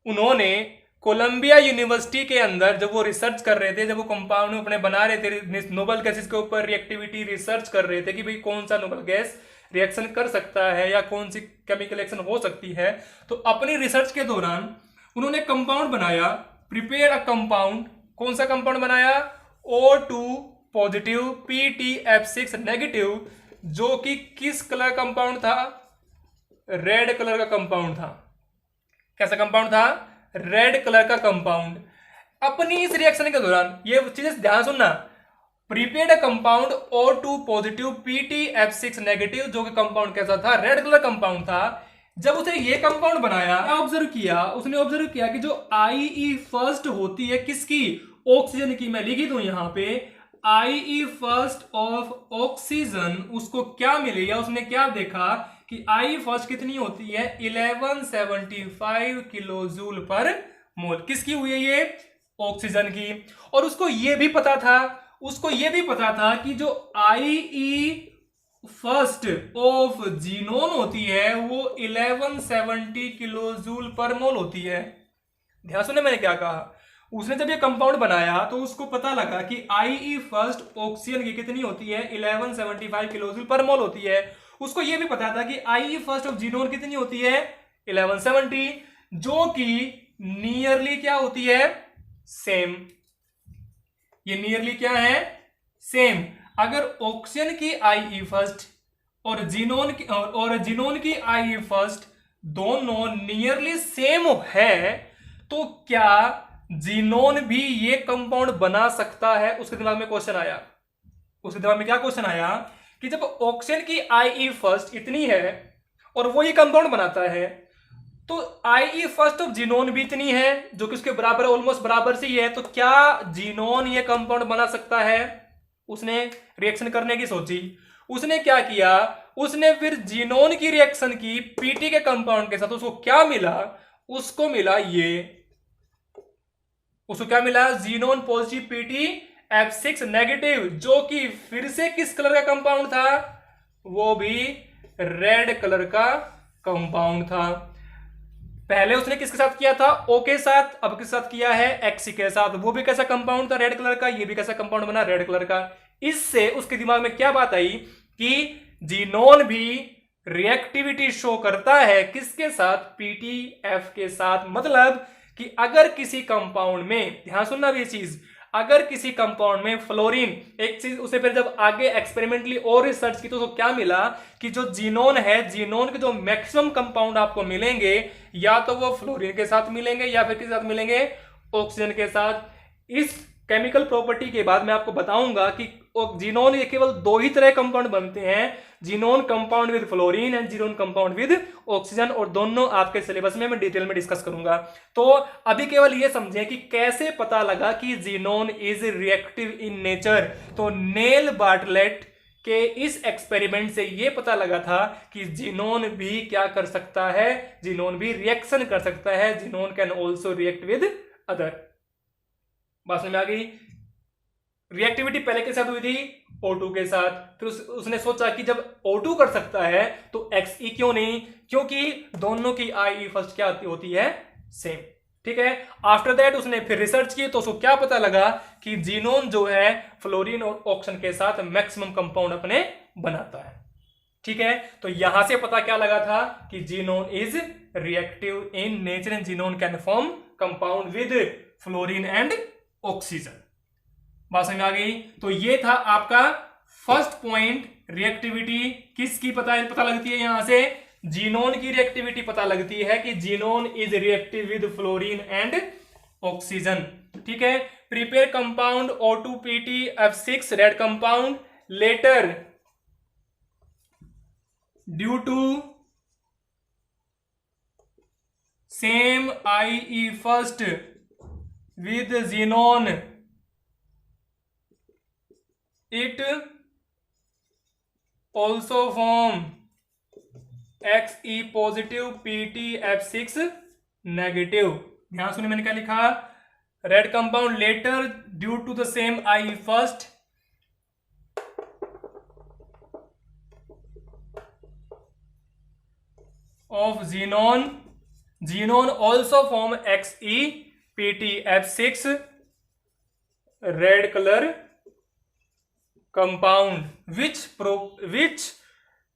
उन्होंने कोलंबिया यूनिवर्सिटी के अंदर जब वो रिसर्च कर रहे थे, जब वो कंपाउंड अपने बना रहे थे, नोबल गैसेस के ऊपर रिएक्टिविटी रिसर्च कर रहे थे कि भाई कौन सा नोबल गैस रिएक्शन कर सकता है या कौन सी केमिकल रिएक्शन हो सकती है। तो अपनी रिसर्च के दौरान उन्होंने कंपाउंड बनाया, प्रिपेयर अ कंपाउंड। कौन सा कंपाउंड बनाया? O2 पॉजिटिव PTF6 नेगेटिव, जो कि किस कलर कंपाउंड था? रेड कलर का कंपाउंड था। कैसा कंपाउंड था? रेड कलर का कंपाउंड। अपनी इस रिएक्शन के दौरान ये चीजें ध्यान सुनना, prepaid compound O2 positive PTF6 negative, जो कि कंपाउंड कैसा था? रेड कलर कंपाउंड था। जब उसने ये कंपाउंड बनाया, ऑब्जर्व किया, उसने ऑब्जर्व किया कि जो IE फर्स्ट होती है किसकी? ऑक्सीजन की। मैं लिखी दूं यहां पे IE फर्स्ट ऑफ ऑक्सीजन, उसको क्या मिली या उसने क्या देखा कि IE फर्स्ट कितनी होती है? 1175 किलो जूल पर मोल। किसकी हुई है ये? ऑक्सीजन की। और उसको ये भी पता था कि जो IE फर्स्ट ऑफ जीनोन होती है वो 1170 किलो जूल पर मोल होती है। ध्यान सुने मैंने क्या कहा। उसने जब ये कंपाउंड बनाया तो उसको पता लगा कि IE फर्स्ट ऑक्सीजन की कितनी होती है? 1175 किलो जूल पर मोल होती है। उसको ये भी पता था कि IE फर्स्ट ऑफ जीनोन कितनी होती है? 1170, जो कि नियरली क्या होती है? सेम। ये नियरली क्या है? सेम। अगर ऑक्सीजन की IE फर्स्ट और जीनोन की IE फर्स्ट दोनों नियरली सेम है, तो क्या जीनोन भी ये कंपाउंड बना सकता है? उसके दिमाग में क्वेश्चन आया। उसके दिमाग में क्या क्वेश्चन आया कि जब ऑक्सीजन की IE फर्स्ट इतनी है और वो ये कंपाउंड बनाता है, तो IE फर्स्ट ऑफ जीनोन भी इतनी है, जो कि उसके बराबर, ऑलमोस्ट बराबर सी है, तो क्या जीनोन ये कंपाउंड बना सकता है? उसने रिएक्शन करने की सोची। उसने क्या किया? उसने फिर जीनोन की रिएक्शन की पीटी के कंपाउंड के साथ। उसको क्या मिला? उसको मिला ये, उसको क्या मिला? जीनोन पॉजिटिव PTF6 नेगेटिव, जो कि फिर से किस कलर का कंपाउंड था? वो भी रेड कलर का कंपाउंड था। पहले उसने किसके साथ किया था? O के साथ। अब किसके साथ किया है? X के साथ। वो भी कैसा कंपाउंड था? रेड कलर का। ये भी कैसा कंपाउंड बना? रेड कलर का। इससे उसके दिमाग में क्या बात आई कि जीनोन भी रिएक्टिविटी शो करता है किसके साथ? PTF के साथ। मतलब कि अगर किसी कंपाउंड में, ध्यान सुनना भी ये चीज, अगर किसी कंपाउंड में फ्लोरीन, एक चीज उसे फिर जब आगे एक्सपेरिमेंटली और रिसर्च की तो क्या मिला कि जो जीनोन है, जीनोन के जो मैक्सिमम कंपाउंड आपको मिलेंगे या तो वो फ्लोरीन के साथ मिलेंगे या फिर किसके साथ मिलेंगे? ऑक्सीजन के साथ। इस केमिकल प्रॉपर्टी के बाद मैं आपको बताऊंगा कि जीनोन ये केवल दो ही तरह कंपाउंड बनते हैं, xenon compound with fluorine and xenon compound with oxygen, और दोनों आपके सिलेबस में मैं डिटेल में डिस्कस करूंगा। तो अभी केवल ये समझें कि कैसे पता लगा कि xenon is reactive in nature. तो नेल बार्टलेट के इस एक्सपेरिमेंट से ये पता लगा था कि जीनोन भी क्या कर सकता है? जीनोन भी रिएक्शन कर सकता है। Xenon can also react with other. बात समझ में आ गई? रिएक्टिविटी पहले के साथ हुई थी? O2 के साथ। फिर उसने सोचा कि जब O2 कर सकता है तो Xe क्यों नहीं? क्योंकि दोनों की IE फर्स्ट क्या होती है? सेम। ठीक है। आफ्टर दैट उसने फिर रिसर्च की तो उसको क्या पता लगा कि जीनोन जो है फ्लोरीन और ऑक्सीजन के साथ मैक्सिमम कंपाउंड अपने बनाता है। ठीक है। तो यहां से पता क्या लगा था कि xenon is reactive in nature and xenon can form compound with fluorine and oxygen. बात समझ में आ गई? तो ये था आपका फर्स्ट पॉइंट। रिएक्टिविटी किसकी पता लगती है? यहां से जीनोन की रिएक्टिविटी पता लगती है कि xenon is reactive with fluorine and oxygen. ठीक है। Prepare compound O2 PTF6 red compound, later due to same IE first with xenon, it also form Xe positive PTF6 नेगेटिव। ध्यान सुनिए मैंने क्या लिखा? Red compound later due to the same IE first of xenon also form Xe PTF6 red color compound which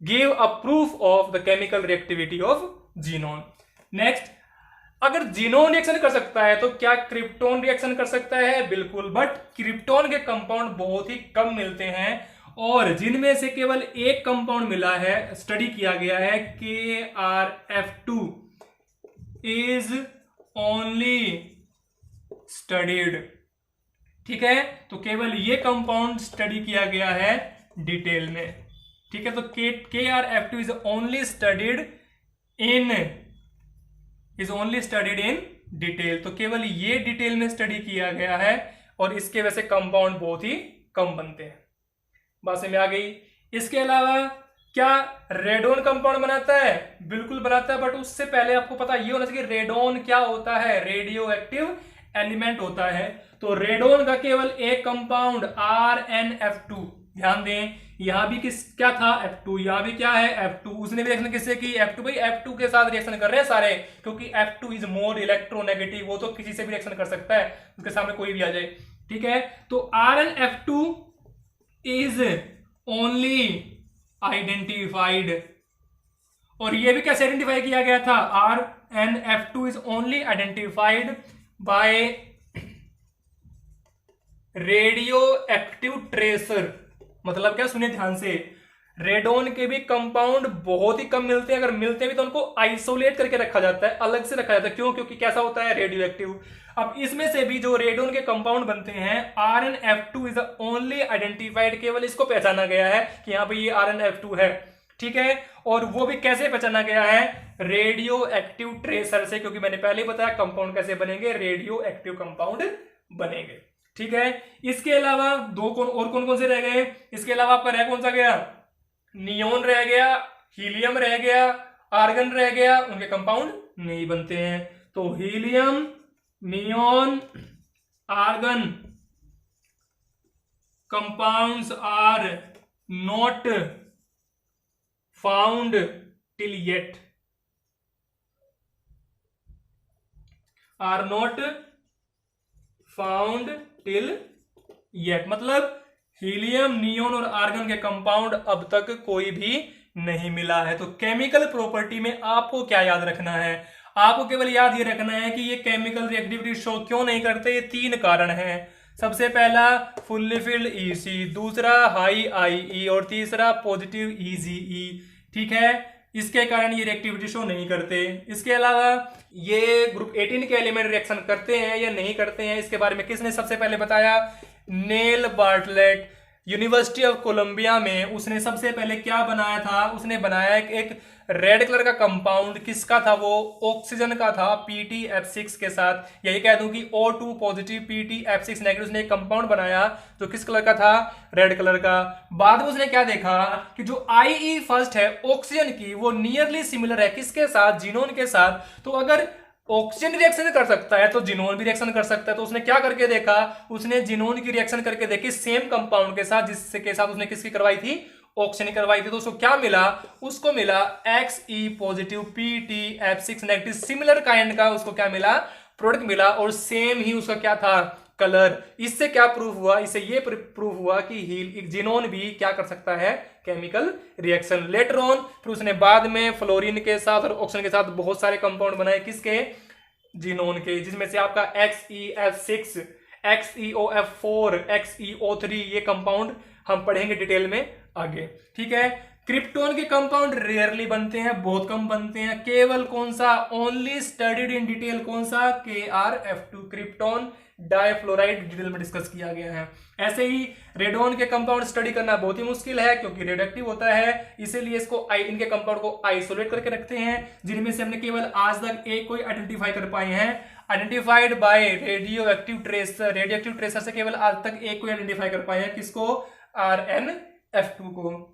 give a proof of the chemical reactivity of xenon. Next, अगर xenon reaction कर सकता है तो क्या krypton reaction कर सकता है? बिल्कुल, बट क्रिप्टोन के कंपाउंड बहुत ही कम मिलते हैं और जिनमें से केवल एक कंपाउंड मिला है, स्टडी किया गया है, KrF2 इज ओनली स्टडीड। ठीक है, तो केवल ये कंपाउंड स्टडी किया गया है डिटेल में। ठीक है, तो KrF2 is only studied in detail, तो केवल ये डिटेल में स्टडी किया गया है और इसके वजह से कंपाउंड बहुत ही कम बनते हैं। बात समझ में आ गई? इसके अलावा क्या रेडोन कंपाउंड बनाता है? बिल्कुल बनाता है, बट उससे पहले आपको पता ये होना चाहिए रेडोन क्या होता है। रेडियो एक्टिव एलिमेंट होता है। तो रेडोन का केवल एक कंपाउंड RnF2, ध्यान दें यहां भी क्या था F2, यहां भी क्या है F2। उसने भी रिएक्शन किससे की? F2। भाई F2 के साथ रिएक्शन कर रहे हैं सारे, क्योंकि F2 इज मोर इलेक्ट्रोनेगेटिव, वो तो किसी से भी रिएक्शन कर सकता है, उसके सामने कोई भी आ जाए। ठीक है, तो RnF2 इज ओनली आइडेंटिफाइड, और ये भी कैसे आइडेंटिफाई किया गया था? RnF2 is only identified by radio active tracer. मतलब क्या? सुनिए ध्यान से, रेडोन के भी कंपाउंड बहुत ही कम मिलते हैं, अगर मिलते भी तो उनको आइसोलेट करके रखा जाता है, अलग से रखा जाता है। क्यों? क्योंकि कैसा होता है? Radio active. अब इसमें से भी जो रेडोन के कंपाउंड बनते हैं, RnF2 इज ओनली आइडेंटिफाइड, केवल इसको पहचाना गया है कि यहां पर ये RnF2 है। ठीक है, और वो भी कैसे पहचाना गया है? रेडियो एक्टिव ट्रेसर से, क्योंकि मैंने पहले बताया कंपाउंड कैसे बनेंगे, रेडियो एक्टिव कंपाउंड बनेंगे। ठीक है, इसके अलावा कौन कौन से रह गए? इसके अलावा आपका रह कौन सा गया? नियोन रह गया, हीलियम रह गया, आर्गन रह गया, उनके कंपाउंड नहीं बनते हैं। तो helium, neon, argon compounds are not found till yet, are not found till yet. मतलब हीलियम, नियोन और आर्गन के कंपाउंड अब तक कोई भी नहीं मिला है। तो केमिकल प्रॉपर्टी में आपको क्या याद रखना है? आपको केवल याद ये रखना है कि ये केमिकल रिएक्टिविटी शो क्यों नहीं करते। ये 3 कारण हैं। सबसे पहला फुल्ली फिल्ड EC, दूसरा हाई IE और तीसरा पॉजिटिव EGE। ठीक है, इसके कारण ये रिएक्टिविटी शो नहीं करते। इसके अलावा ये ग्रुप 18 के एलिमेंट रिएक्शन करते हैं या नहीं करते हैं, इसके बारे में किसने सबसे पहले बताया? Neil Bartlett, university of Columbia में। उसने सबसे पहले क्या बनाया था? उसने बनाया एक रेड कलर का कंपाउंड। किसका था वो? ऑक्सीजन का था, PTF6 के साथ। यही कह दूं कि O2 पॉजिटिव, PTF6 नेगेटिव। उसने एक कंपाउंड बनाया जो किस कलर का था? रेड कलर का। बाद में उसने क्या देखा कि जो IE फर्स्ट है ऑक्सीजन की, वो नियरली सिमिलर है किसके साथ? जिनोन के साथ। तो अगर ऑक्सीजन रिएक्शन कर सकता है तो जिनोन भी रिएक्शन कर सकता है। तो उसने क्या करके देखा? उसने जिनोन की रिएक्शन करके देखी सेम कंपाउंड के साथ, जिससे के साथ उसने किसकी करवाई थी? ऑक्सीजन करवाई थी। तो उसको क्या मिला? उसको मिला XE positive, PTF6 negative, similar kind का उसको क्या मिला? प्रोडक्ट मिला, और सेम ही उसका क्या था? कलर। इससे क्या प्रूफ हुआ? इससे ये प्रूफ हुआ कि जिनोन भी क्या कर सकता है? Chemical reaction. लेटर ऑन फिर उसने बाद में फ्लोरीन के साथ और ऑक्सीजन के साथ बहुत सारे कंपाउंड बनाए। किसके? जिनोन के, जिसमें से आपका XeF6, XeOF4, XeO3, ये कंपाउंड हम पढ़ेंगे डिटेल में आगे। ठीक है, क्रिप्टोन के कंपाउंड रेयरली बनते हैं, बहुत कम बनते हैं। केवल कौन सा? Only studied in detail. कौन सा? KrF2, क्रिप्टोन डाइफ्लोराइड, डिटेल में डिस्कस किया गया है। ऐसे ही रेडोन के कंपाउंड स्टडी करना बहुत ही मुश्किल है, क्योंकि रेडियोएक्टिव होता है, इसीलिए इसको इनके कंपाउंड को आइसोलेट करके रखते हैं, जिनमें से हमने केवल आज तक एक कोई आइडेंटिफाई कर पाए हैं, identified by radio active tracer. Radio active tracer से केवल आज तक एक कोई आइडेंटिफाई कर पाए हैं, किसको? RnF2 को।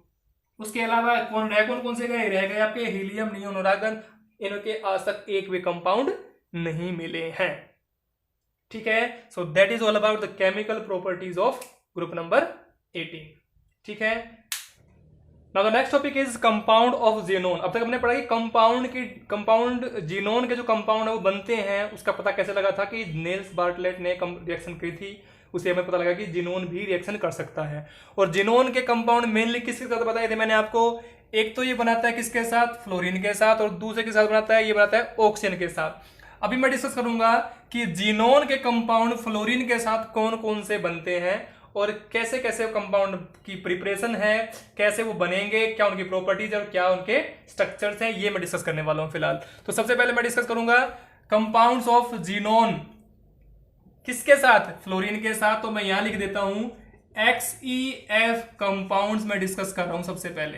उसके अलावा कौन से गए? रह गए आपके हीलियम, नियोन और आर्गन। इनके आज तक एक भी कंपाउंड नहीं मिले हैं। ठीक है, so that is all about the chemical properties of group number 18। ठीक है, now the next topic is compound of xenon. अब तक हमने पढ़ा कि कंपाउंड जिनोन के जो कंपाउंड है वो बनते हैं, उसका पता कैसे लगा था कि नेल्स बार्टलेट ने रिएक्शन की थी, उसे हमें पता लगा कि जिनोन भी रिएक्शन कर सकता है। और जिनोन के कंपाउंड मेनली किसके साथ बताए थे मैंने आपको? एक तो ये बनाता है किसके साथ? फ्लोरीन के साथ, और दूसरे के साथ बनाता है, ये बनाता है ऑक्सीजन के साथ। अभी मैं डिस्कस करूंगा कि जीनोन के कंपाउंड फ्लोरीन के साथ कौन कौन से बनते हैं और कैसे कैसे कंपाउंड की प्रिपरेशन है, कैसे वो बनेंगे, क्या उनकी प्रॉपर्टीज और क्या उनके स्ट्रक्चर्स हैं, ये मैं डिस्कस करने वाला हूं फिलहाल। तो सबसे पहले मैं डिस्कस करूंगा कंपाउंड्स ऑफ जीनोन किसके साथ, फ्लोरीन के साथ। तो मैं यहां लिख देता हूं XEF कंपाउंड्स में डिस्कस कर रहा हूं सबसे पहले,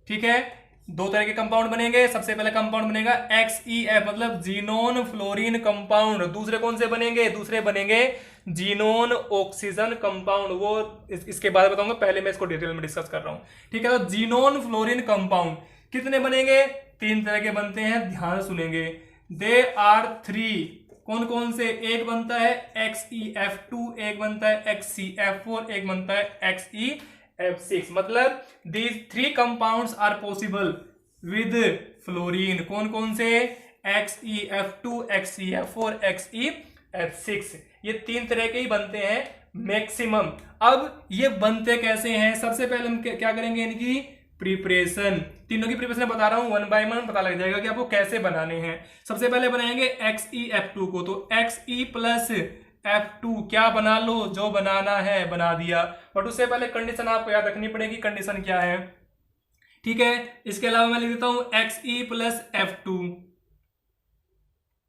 ठीक है। दो तरह के कंपाउंड बनेंगे। सबसे पहले कंपाउंड बनेगा XEF मतलब जीनोन फ्लोरीन कंपाउंड। दूसरे कौन से बनेंगे, दूसरे बनेंगे जीनोन ऑक्सीजन कंपाउंड। वो इसके बाद बताऊंगा, पहले मैं इसको डिटेल में डिस्कस कर रहा हूं, ठीक है। तो जीनोन फ्लोरीन कंपाउंड कितने बनेंगे, 3 तरह के बनते हैं, ध्यान सुनेंगे। दे आर 3, कौन कौन से, एक बनता है XEF2, एक बनता है XCF4, एक बनता है XEF6। मतलब these 3 compounds are possible with fluorine. कौन कौन से, XEF2, XCF4, XEF6। ये 3 तरह के ही बनते हैं मैक्सिमम। अब ये बनते कैसे हैं, सबसे पहले हम क्या करेंगे, इनकी प्रिपरेशन। तीनों की प्रिपरेशन बता रहा हूं, 1 बाय 1 पता लग जाएगा कि आपको कैसे बनाने हैं। सबसे पहले बनाएंगे XEF2 को, तो XE प्लस F2 क्या बना लो, जो बनाना है बना दिया। बट उससे पहले कंडीशन आपको याद रखनी पड़ेगी, कंडीशन क्या है, ठीक है। इसके अलावा मैं लिख देता हूं XE प्लस F2।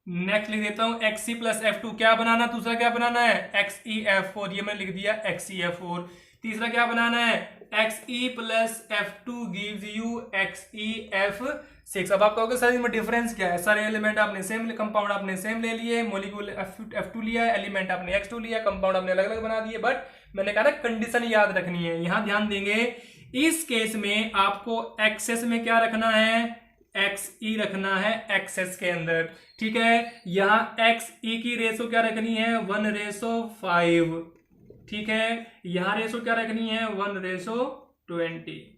नेक्स्ट लिख देता हूं XE प्लस F2 क्या बनाना, दूसरा क्या बनाना है XEF4, ये मैंने लिख दिया XEF4। तीसरा क्या बनाना है XE plus F2 gives you XEF6। अब आप कहोगे सर इसमें डिफरेंस क्या है, सारे एलिमेंट आपने सेम, कंपाउंड आपने सेम ले लिए, मॉलिक्यूल F2 लिया है, एलिमेंट आपने X2 लिया, कंपाउंड आपने अलग अलग बना दिए। बट मैंने कहा ना कंडीशन याद रखनी है, यहां ध्यान देंगे। इस केस में आपको एक्सेस में क्या रखना है, XE रखना है एक्सेस के अंदर, ठीक है। यहां XE की रेशो क्या रखनी है, 1:5, ठीक है। यहां रेशो क्या रखनी है, 1:20।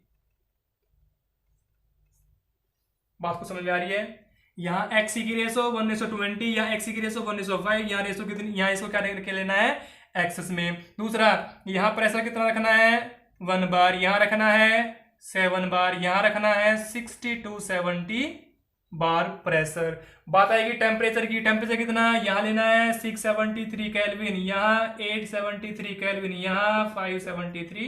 बात को समझ में आ रही है। यहां XE की रेशो 1:20, यहां XE की रेशो 1:5, यहां रेशो कितनी, यहां इसको क्या लेना है एक्सेस में। दूसरा यहां प्रेशर कितना रखना है, 1 बार, यहां रखना है 7 बार, यहां रखना है 60 to 70 बार प्रेशर। बात आएगी टेम्परेचर की, टेम्परेचर कितना, यहां लेना है 673 केल्विन, यहां 873 केल्विन, यहां 573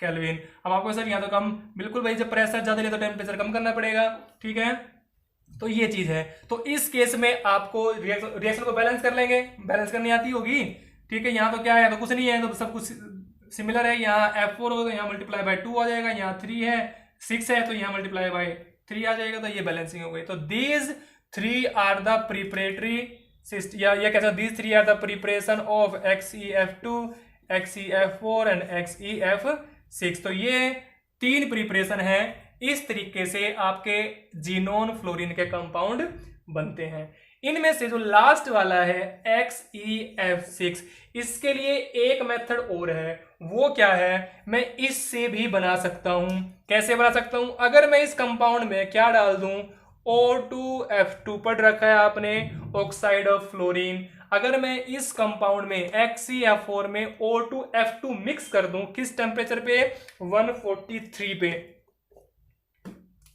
केल्विन। अब आपको सर यहां तो कम, बिल्कुल भाई, जब प्रेशर ज्यादा ले तो टेम्परेचर कम करना पड़ेगा, ठीक है। तो ये चीज है। तो इस केस में आपको रिएक्शन को बैलेंस कर लेंगे, बैलेंस करनी आती होगी, ठीक है। यहाँ तो क्या है, तो कुछ नहीं है, तो सब कुछ सिमिलर है। यहाँ F4 होगा तो यहाँ मल्टीप्लाई बाय 2 आ जाएगा, यहाँ 3 है, 6 है तो यहाँ मल्टीप्लाई बाय 3 आ जाएगा, तो ये बैलेंसिंग हो गई। तो these 3 are the preparatory system, या ये कैसा, these 3 are the preparation of XEF2, XEF4 and XEF6। तो ये 3 प्रिपरेशन है, इस तरीके से आपके जीनोन फ्लोरीन के कंपाउंड बनते हैं। इनमें से जो लास्ट वाला है XEF6, इसके लिए एक मेथड और है, वो क्या है, मैं इससे भी बना सकता हूं। कैसे बना सकता हूं, अगर मैं इस कंपाउंड में क्या डाल दूं, O2F2 पढ़ रखा है आपने, ऑक्साइड ऑफ फ्लोरीन। अगर मैं इस कंपाउंड में XEF4 में O2F2 मिक्स कर दूं, किस टेम्परेचर पे, 143 पे,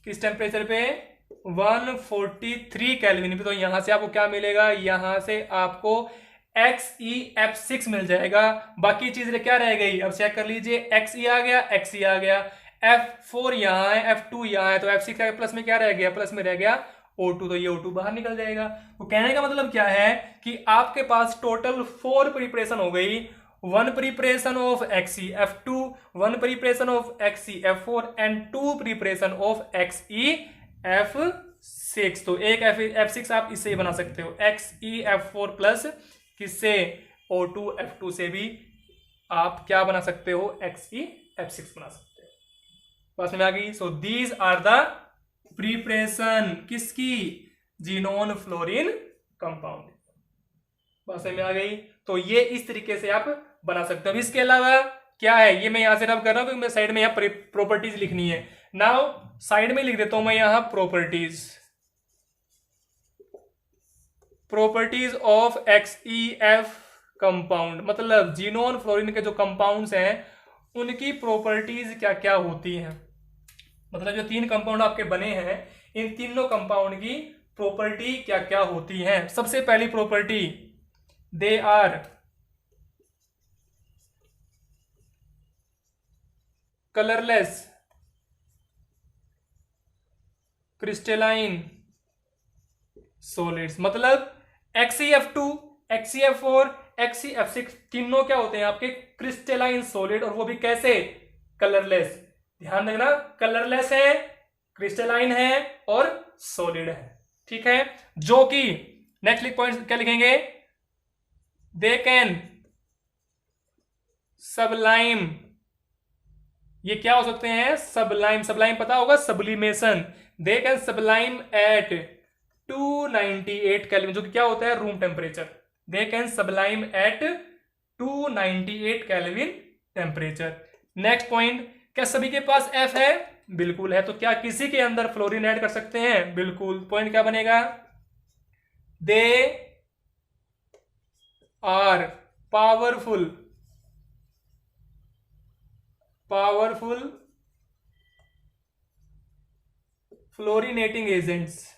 किस टेम्परेचर पे, 143 केल्विन पे। तो यहां से आपको क्या मिलेगा, यहां से आपको XEF6 मिल जाएगा। बाकी चीजें क्या रह गई, अब चेक कर लीजिए, XE आ गया, XE आ गया, F4 यहां है, F2 यहां है, तो F6 का प्लस में क्या रह गया, प्लस में रह गया O2, तो ये O2 बाहर निकल जाएगा। तो कहने का मतलब क्या है कि आपके पास टोटल 4 प्रिपरेशन हो गई, 1 preparation of XEF2, 1 preparation of XEF4 and 2 preparation of XEF6। तो एक F6 आप इससे ही बना सकते हो, XEF4 प्लस किससे, O2F2 से भी आप क्या बना सकते हो, XEF6 बना सकते हो। पास में आ गई। So these are the preparation किसकी, जीनोन फ्लोरीन कंपाउंड। पास में आ गई। तो ये इस तरीके से आप बना सकते हो। इसके अलावा क्या है, ये मैं यहां से रब कर रहा हूं क्योंकि मैं साइड में यहां प्रॉपर्टीज लिखनी है। नाउ साइड में लिख देता हूं मैं यहां प्रॉपर्टीज ऑफ XEF कंपाउंड, मतलब जीनोन फ्लोरीन के जो कंपाउंड्स हैं उनकी प्रॉपर्टीज क्या क्या होती हैं। मतलब जो 3 कंपाउंड आपके बने हैं, इन तीनों कंपाउंड की प्रॉपर्टी क्या क्या होती हैं। सबसे पहली property, they are colourless crystalline solids. मतलब XeF2, XeF4, XeF6 तीनों क्या होते हैं आपके क्रिस्टलाइन सॉलिड, और वो भी कैसे, कलरलेस। ध्यान रखना, कलरलेस है, क्रिस्टलाइन है और सॉलिड है। ठीक है, जो कि नेक्स्ट पॉइंट क्या लिखेंगे, दे कैन सबलाइम। ये क्या हो सकते हैं, सबलाइम। सबलाइम पता होगा, sublimation. They can sublime at 298 kelvin, जो कि क्या होता है, room temperature. They can sublime at 298 kelvin temperature. Next point, क्या सभी के पास F है, बिल्कुल है। तो क्या किसी के अंदर फ्लोरीन ऐड कर सकते हैं, बिल्कुल। पॉइंट क्या बनेगा, they are powerful fluorinating agents.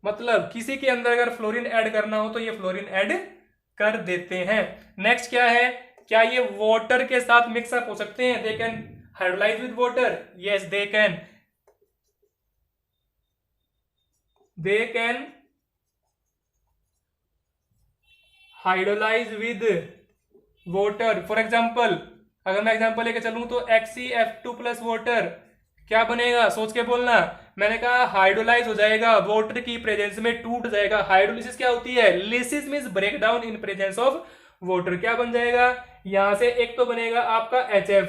मतलब किसी के अंदर अगर फ्लोरीन ऐड करना हो तो ये फ्लोरीन ऐड कर देते हैं। नेक्स्ट क्या है, क्या ये वाटर के साथ मिक्सअप हो सकते हैं, they can hydrolyse with water, yes they can hydrolyse with water. For example, अगर मैं एग्जाम्पल लेके चलूं तो XeF2 प्लस वाटर क्या बनेगा, सोच के बोलना। मैंने कहा हाइड्रोलाइज हो जाएगा, वाटर की प्रेजेंस में टूट जाएगा। हाइड्रोलिसिस क्या होती है, lysis means break down in presence of water. क्या बन जाएगा, यहां से एक तो बनेगा आपका HF,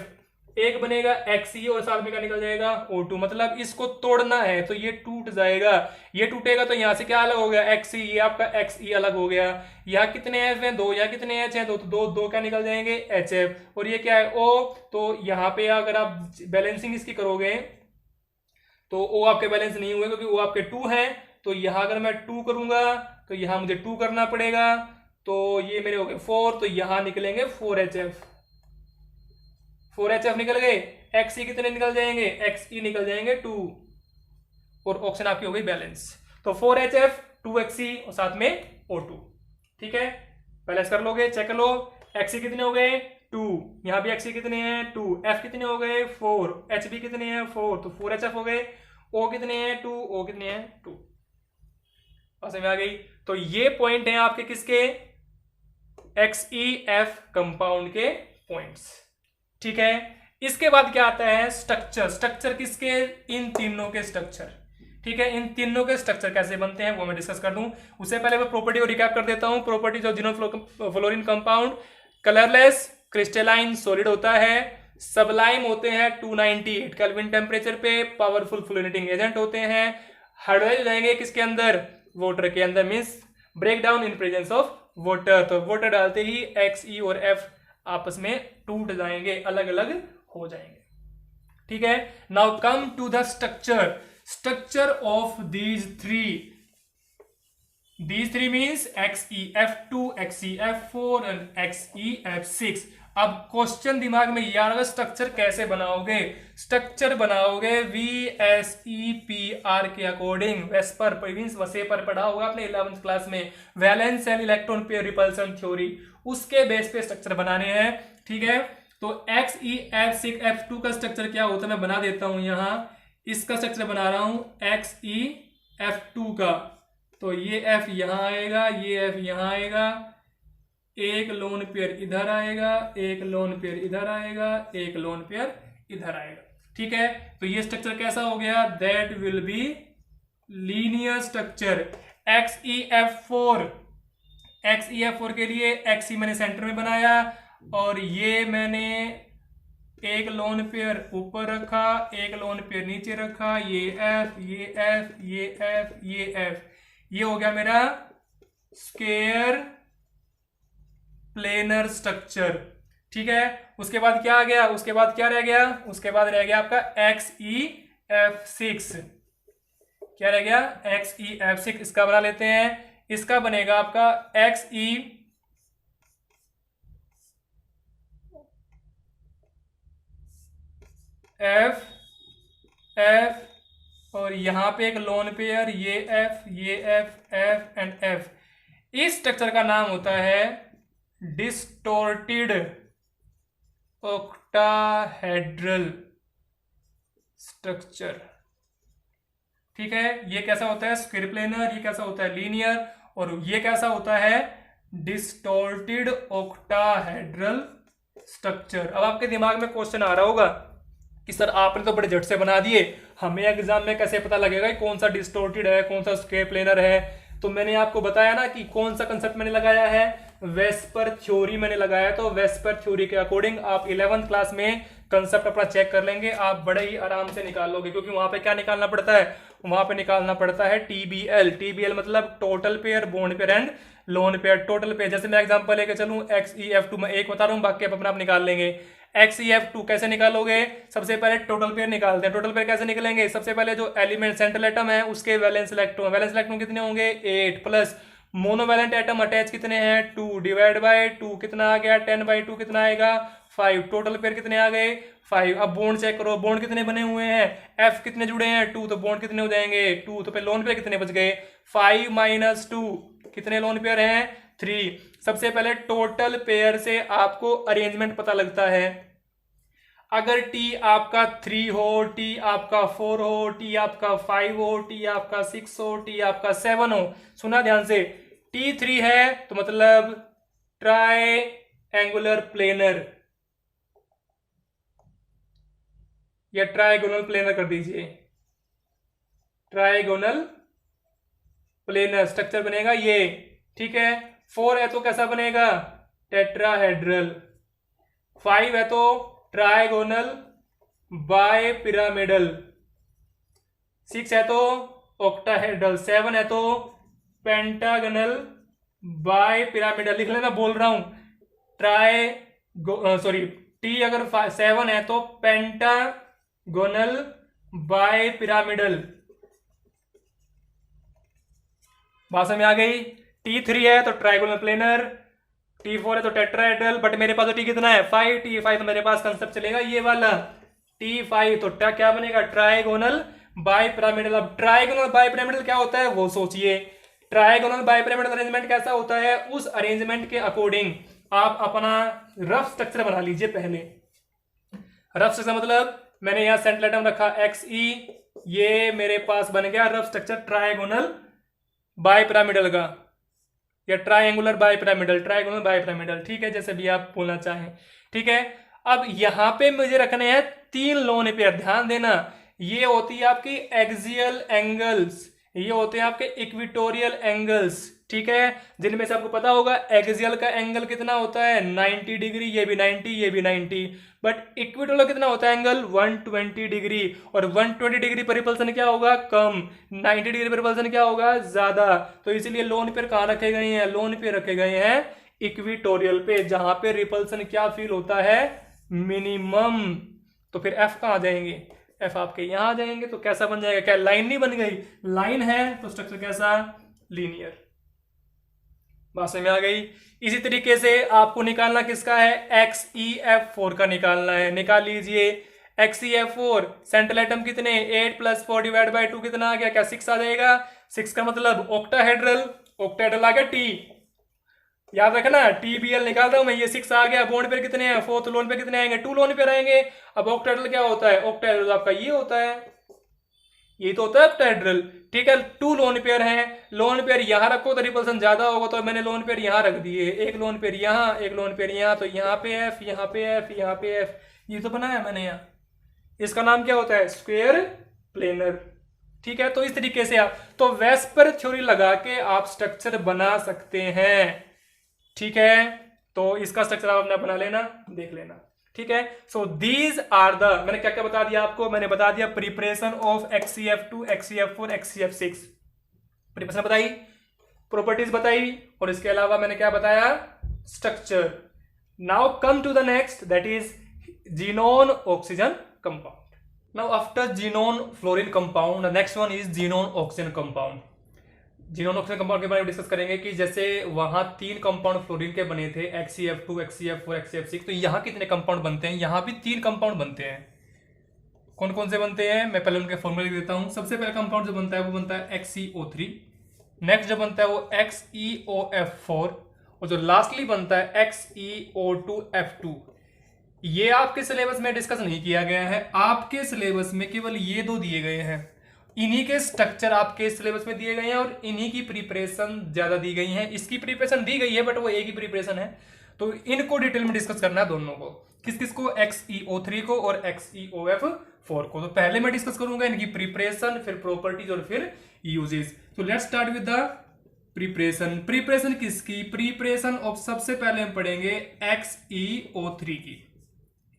एक बनेगा Xe और साथ में क्या निकल जाएगा, O2। मतलब इसको तोड़ना है तो ये टूट जाएगा। ये टूटेगा तो यहां से क्या अलग हो गया, Xe, ये आपका Xe अलग हो गया। यहाँ कितने F हैं, 2। यहाँ कितने H हैं, 2। तो दो क्या निकल जाएंगे, HF। और ये क्या है, O। तो यहाँ पे अगर आप बैलेंसिंग इसकी करोगे तो O आपके बैलेंस नहीं हुए, क्योंकि O आपके 2 हैं। तो यहां अगर मैं 2 करूंगा तो यहां मुझे 2 करना पड़ेगा, तो ये मेरे हो गए 4। तो यहां निकलेंगे 4HF निकल गए। Xe कितने निकल जाएंगे, Xe निकल जाएंगे 2, और ऑप्शन आपकी हो गई बैलेंस। तो 4HF 2Xe और साथ में O2। ठीक है, बैलेंस कर लोगे, चेक कर लो। Xe कितने हो गए, 2। यहां भी Xe कितने हैं, 2। F कितने हो गए, 4। H भी कितने हैं, 4। तो 4HF हो गए। O कितने हैं, 2। O कितने हैं, 2। समझ में आ गई। तो ये पॉइंट है आपके किसके, XeF कंपाउंड के पॉइंट्स। ठीक है, इसके बाद क्या आता है, स्ट्रक्चर। स्ट्रक्चर किसके, इन तीनों के स्ट्रक्चर। ठीक है, इन तीनों के स्ट्रक्चर कैसे बनते हैं वो मैं डिस्कस कर दूं। उससे पहले मैं प्रॉपर्टी को रिकैप कर देता हूं। प्रॉपर्टीज ऑफ जिनो fluorine compound, colourless crystalline solid होता है, सबलाइम होते हैं 298 केल्विन टेम्परेचर पे, पावरफुल फ्लोरिनेटिंग एजेंट होते हैं, हाइड्रोलाइज हो जाएंगे किसके अंदर, वाटर के अंदर, means break down in presence of water. तो वाटर डालते ही Xe और F आपस में टूट जाएंगे, अलग अलग हो जाएंगे। ठीक है, now come to the structure of these three means XeF2, XeF4 and XeF6। अब क्वेश्चन दिमाग में ये आ रहा है, स्ट्रक्चर कैसे बनाओगे। स्ट्रक्चर बनाओगे VSEPR के अकॉर्डिंग। वेस्पर मींस वसेपर पढ़ा होगा आपने 11th क्लास में, valence and electron pair repulsion theory, उसके बेस पे स्ट्रक्चर बनाने हैं। ठीक है, तो XeF2 का स्ट्रक्चर क्या होता है मैं बना देता हूं। यहां इसका स्ट्रक्चर बना रहा हूं XeF2 का। तो ये F यहां आएगा, ये F यहां आएगा, एक लोन पेयर इधर आएगा, एक लोन पेयर इधर आएगा, एक लोन पेयर इधर आएगा। ठीक है, तो ये स्ट्रक्चर कैसा हो गया, that will be linear structure. XeF4 के लिए Xe मैंने सेंटर में बनाया, और ये मैंने एक लोन पेयर ऊपर रखा, एक लोन पेयर नीचे रखा, ये F, ये F, ये F, ये F। ये हो गया मेरा स्क्वायर प्लेनर स्ट्रक्चर। ठीक है, उसके बाद क्या आ गया, उसके बाद क्या रह गया, उसके बाद रह गया आपका XeF6। क्या रह गया, XeF6। इसका बना लेते हैं, इसका बनेगा आपका XeF और यहाँ पे एक लोन पेयर, ये एफ एंड एफ। इस स्ट्रक्चर का नाम होता है डिस्टोर्टेड ऑक्टाहेड्रल स्ट्रक्चर। ठीक है, ये कैसा होता है स्क्वायर प्लेनर, ये कैसा होता है लीनियर, और ये कैसा होता है डिस्टोर्टेड ऑक्टाहेड्रल स्ट्रक्चर। अब आपके दिमाग में क्वेश्चन आ रहा होगा कि सर आपने तो बड़े झट से बना दिए, हमें एग्जाम में कैसे पता लगेगा कि कौन सा डिस्टोर्टेड है कौन सा स्क्वायर प्लेनर है। तो मैंने आपको बताया ना कि कौन सा कंसेप्ट मैंने लगाया है, वेस्पर थ्योरी मैंने लगाया। तो वेस्पर थ्योरी के अकॉर्डिंग आप 11th क्लास में कंसेप्ट अपना चेक कर लेंगे, आप बड़े ही आराम से निकाल लोगे, क्योंकि वहां पे क्या निकालना पड़ता है, वहां पे निकालना पड़ता है टीबीएल। टीबीएल मतलब total pair, bond pair and lone pair. Total pair जैसे मैं एग्जांपल लेके चलूं XEF2 में एक बता रहा हूं, बाकी आप अपना आप निकाल लेंगे। XEF2 कैसे निकालोगे, सबसे पहले टोटल पेयर निकालते हैं। टोटल पेयर कैसे निकलेंगे, सबसे पहले जो एलिमेंट सेंट्रल एटम है उसके वैलेंस इलेक्ट्रॉन, वैलेंस इलेक्ट्रॉन कितने होंगे 8 प्लस मोनोवैलेंट एटम अटैच कितने हैं 2 डिवाइड बाय 2 कितना आ गया 10/2 कितना आएगा 5। टोटल पेयर कितने आ गए 5। अब बॉन्ड चेक करो, बॉन्ड कितने बने हुए हैं, एफ कितने जुड़े हैं 2, तो बॉन्ड कितने हो जाएंगे 2। तो फिर लोन पेयर कितने बच गए 5 - 2, कितने लोन पेयर हैं 3। सबसे पहले टोटल पेयर से आपको अरेंजमेंट पता लगता है। अगर टी आपका 3 हो, टी आपका 4 हो, टी आपका 5 हो, टी आपका 6 हो, टी आपका 7 हो, सुना ध्यान से, T3 है तो मतलब ट्राई एंगुलर प्लेनर या ट्राइगोनल प्लेनर कर दीजिए, ट्राइगोनल प्लेनर स्ट्रक्चर बनेगा ये। ठीक है, 4 है तो कैसा बनेगा टेट्राहेड्रल, 5 है तो ट्राइगोनल बाय पिरामिडल, 6 है तो ऑक्टाहेड्रल, 7 है तो पेंटागनल बाय पिरामिडल। लिख लेना, बोल रहा हूं सॉरी टी अगर 7 है तो पेंटागोनल बाय पिरामिडल। बात समझ आ गई। T3 है तो ट्राइगोनल प्लेनर, T4 है तो टेट्राहेड्रल, बट मेरे पास तो T कितना है 5, T5 तो मेरे पास कंसेप्ट चलेगा ये वाला T5 तो क्या बनेगा ट्राइगोनल बाय पिरामिडल। अब ट्राइगोनल बाय पिरामिडल क्या होता है वो सोचिए। ट्राइगोनल बाय पिरामिडल अरेंजमेंट कैसा होता है, उस अरेंजमेंट के अकॉर्डिंग आप अपना रफ स्ट्रक्चर बना लीजिए। पहले रफ स्ट्रक्चर मतलब मैंने यहां सेंट्रल एटम रखा XE, ये मेरे पास बन गया rough structure trigonal bipyramidal का या triangular bipyramidal, trigonal bipyramidal, ठीक है, जैसे भी आप बोलना चाहें। ठीक है, अब यहां पे मुझे रखने हैं 3 लोन पेयर, ध्यान देना, ये होती है आपकी एक्सियल एंगल्स, ये होते हैं आपके इक्विटोरियल एंगल्स। ठीक है, जिनमें से आपको पता होगा एक्सियल का एंगल कितना होता है 90 डिग्री, ये भी 90, ये भी 90, बट इक्विटोरियल कितना होता है एंगल 120 डिग्री, और 120 डिग्री पर रिपल्सन क्या होगा कम, 90 डिग्री पर रिपल्सन क्या होगा ज्यादा। तो इसलिए लोन पेयर कहां रखे गए हैं, लोन पेयर रखे गए हैं इक्विटोरियल पे, जहां पे रिपल्सन क्या फील होता है मिनिमम। तो फिर एफ कहां जाएंगे, एफ आपके यहां आ जाएंगे। तो कैसा बन जाएगा, क्या लाइन नहीं बन गई, लाइन है तो स्ट्रक्चर कैसा लीनियर। बात समझ में आ गई। इसी तरीके से आपको निकालना किसका है XEF4 का निकालना है, निकाल लीजिए। XEF4 सेंट्रल एटम कितने 8 + 4 डिवाइड बाय 2 कितना आ गया, क्या 6 आ जाएगा। 6 का मतलब ऑक्टाहेड्रल, ऑक्टाहेड्रल आ गया T, याद रखना TBL निकाल रहा हूं मैं, ये 6 आ गया। बॉन्ड पेयर कितने हैं 4, तो लोन पेयर कितने आएंगे 2 लोन पेयर आएंगे। अब ऑक्टाहेड्रल क्या होता है, ऑक्टाहेड्रल आपका ये होता है, ये तो होता है ऑक्टाहेड्रल। ठीक है, 2 लोन पेयर हैं, लोन पेयर यहां रखो तो रिपल्सन ज्यादा होगा, तो मैंने लोन पेयर यहां रख दिए, एक लोन पेयर यहां, एक लोन पेयर यहां, तो यहां पे F, यहां पे F, यहां पे F, ये तो बनाया मैंने यहां। इसका नाम क्या होता है स्क्वायर प्लेनर। ठीक है, तो इस तरीके से आप तो वेस्पर थ्योरी लगा के आप स्ट्रक्चर बना सकते हैं। ठीक है, तो इसका स्ट्रक्चर आप अपना बना लेना, देख लेना। ठीक है, सो दीज आर द, मैंने क्या क्या बता दिया आपको, मैंने बता दिया preparation of XEF2, XEF4, XEF6, preparation बताई, प्रॉपर्टीज बताई, और इसके अलावा मैंने क्या बताया structure. Now come to the next, that is xenon oxygen compound. Now after xenon fluorine compound, the next one is xenon oxygen compound. Xenon oxygen compound के बारे में डिस्कस करेंगे कि जैसे वहां 3 कंपाउंड फ्लोरीन के बने थे XEF2, XEF4, XEF6, तो यहां कितने कंपाउंड बनते हैं, यहां भी 3 कंपाउंड बनते हैं। कौन कौन से बनते हैं, मैं पहले उनके फॉर्मूला लिख देता हूं। सबसे पहला कंपाउंड जो बनता है वो बनता है XeO3, नेक्स्ट जो बनता है वो XeOF4, और जो लास्टली बनता है XeO2F2। ये आपके सिलेबस में डिस्कस नहीं किया गया है, आपके सिलेबस में केवल ये दो दिए गए हैं, इन्हीं के स्ट्रक्चर आपके सिलेबस में दिए गए हैं और इन्हीं की प्रिपरेशन ज्यादा दी गई है। इसकी प्रिपरेशन दी गई है बट वो एक ही प्रिपरेशन है, तो इनको डिटेल में डिस्कस करना है दोनों को, किस किस को, XeO3 को और XeOF4 को। तो पहले मैं डिस्कस करूंगा इनकी प्रिपरेशन, फिर प्रॉपर्टीज और फिर यूजेस। तो let's start with the preparation. Preparation किसकी, प्रिपरेशन ऑफ, सबसे पहले हम पढ़ेंगे XeO3 की,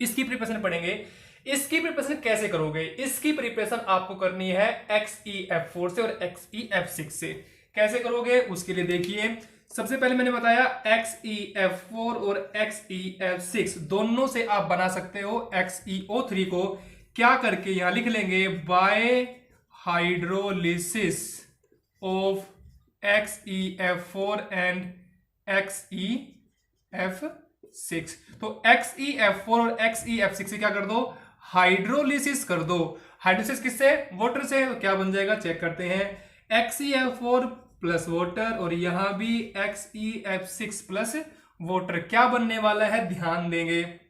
इसकी प्रिपरेशन पढ़ेंगे। इसकी प्रिपरेशन कैसे करोगे, इसकी प्रिपरेशन आपको करनी है XeF4 से और XeF6 से। कैसे करोगे उसके लिए देखिए, सबसे पहले मैंने बताया XeF4 और XeF6 दोनों से आप बना सकते हो XeO3 को। क्या करके यहां लिख लेंगे, bye hydrolysis of XeF4 and XeF6। तो XeF4 और XeF6 से क्या कर दो, हाइड्रोलिसिस कर दो। हाइड्रोलिसिस किससे, वाटर से। तो क्या बन जाएगा चेक करते हैं, XeF4 प्लस वाटर और यहां भी XeF6 प्लस वाटर। क्या बनने वाला है ध्यान देंगे,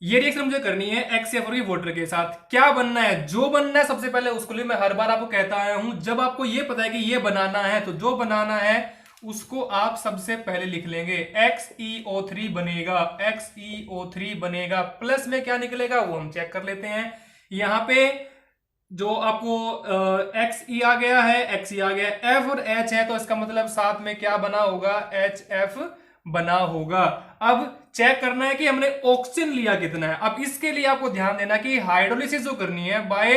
ये रिएक्शन मुझे करनी है XeF4 की वाटर के साथ। क्या बनना है, जो बनना है सबसे पहले उसको लिए मैं हर बार आपको कहता आया हूं, जब आपको ये पता है कि ये बनाना है तो जो बनाना है उसको आप सबसे पहले लिख लेंगे। XeO3 बनेगा, XeO3 बनेगा, प्लस में क्या निकलेगा वो हम चेक कर लेते हैं। यहां पे जो आपको Xe आ गया है, Xe आ गया, F और H है, तो इसका मतलब साथ में क्या बना होगा, HF बना होगा। अब चेक करना है कि हमने ऑक्सीजन लिया कितना है। अब इसके लिए आपको ध्यान देना कि हाइड्रोलिसिस जो करनी है, बाय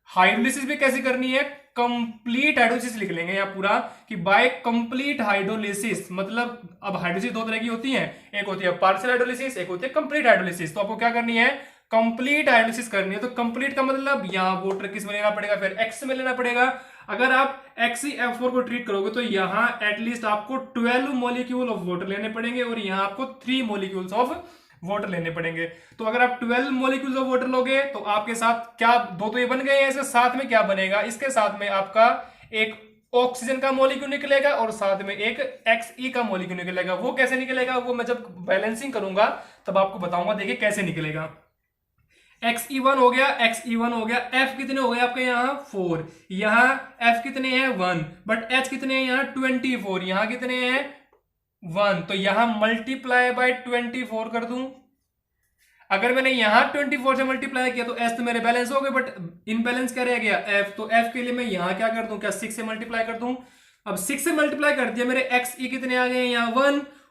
हाइड्रोलिसिस भी कैसे करनी है, कंप्लीट हाइड्रोलिसिस लिख लेंगे यहां पूरा कि बाय कंप्लीट हाइड्रोलिसिस। मतलब अब हाइड्रोलिसिस दो तरह की होती है, एक होती है पार्शियल हाइड्रोलिसिस, एक होती है कंप्लीट हाइड्रोलिसिस। तो आपको क्या करनी है, कंप्लीट हाइड्रोलिसिस करनी है। तो कंप्लीट का मतलब यहां वाटर किस में लेना पड़ेगा, फिर X में लेना पड़ेगा। अगर आप XeF4 को ट्रीट करोगे तो यहां एटलीस्ट आपको 12 मॉलिक्यूल ऑफ वाटर लेने पड़ेंगे और यहां आपको 3 मॉलिक्यूल्स ऑफ वाटर लेने पड़ेंगे। तो अगर आप 12 मॉलिक्यूल्स ऑफ वाटर लोगे तो आपके साथ क्या, दो तो ये बन गए हैं, इसके साथ में क्या बनेगा, इसके साथ में आपका एक ऑक्सीजन का मॉलिक्यूल निकलेगा और साथ में एक Xe का मॉलिक्यूल निकलेगा। वो कैसे निकलेगा वो मैं जब बैलेंसिंग करूंगा तब आपको बताऊंगा, देखिए कैसे निकलेगा। Xe1 हो गया, Xe1 हो गया, F कितने हो गए आपके यहाँ 4, यहाँ F कितने हैं 1, बट H कितने हैं यहाँ 24, यहाँ कितने हैं 1, तो यहां मल्टीप्लाई बाय 24 कर दूं। अगर मैंने यहां 24 से मल्टीप्लाई किया तो S तो मेरे बैलेंस हो गए, बट इनबैलेंस क्या रह गया F। तो F के लिए मैं यहां क्या कर दूं, क्या 6 से मल्टीप्लाई कर दूं। अब 6 से मल्टीप्लाई कर दिया, मेरे Xe कितने आ गए यहाँ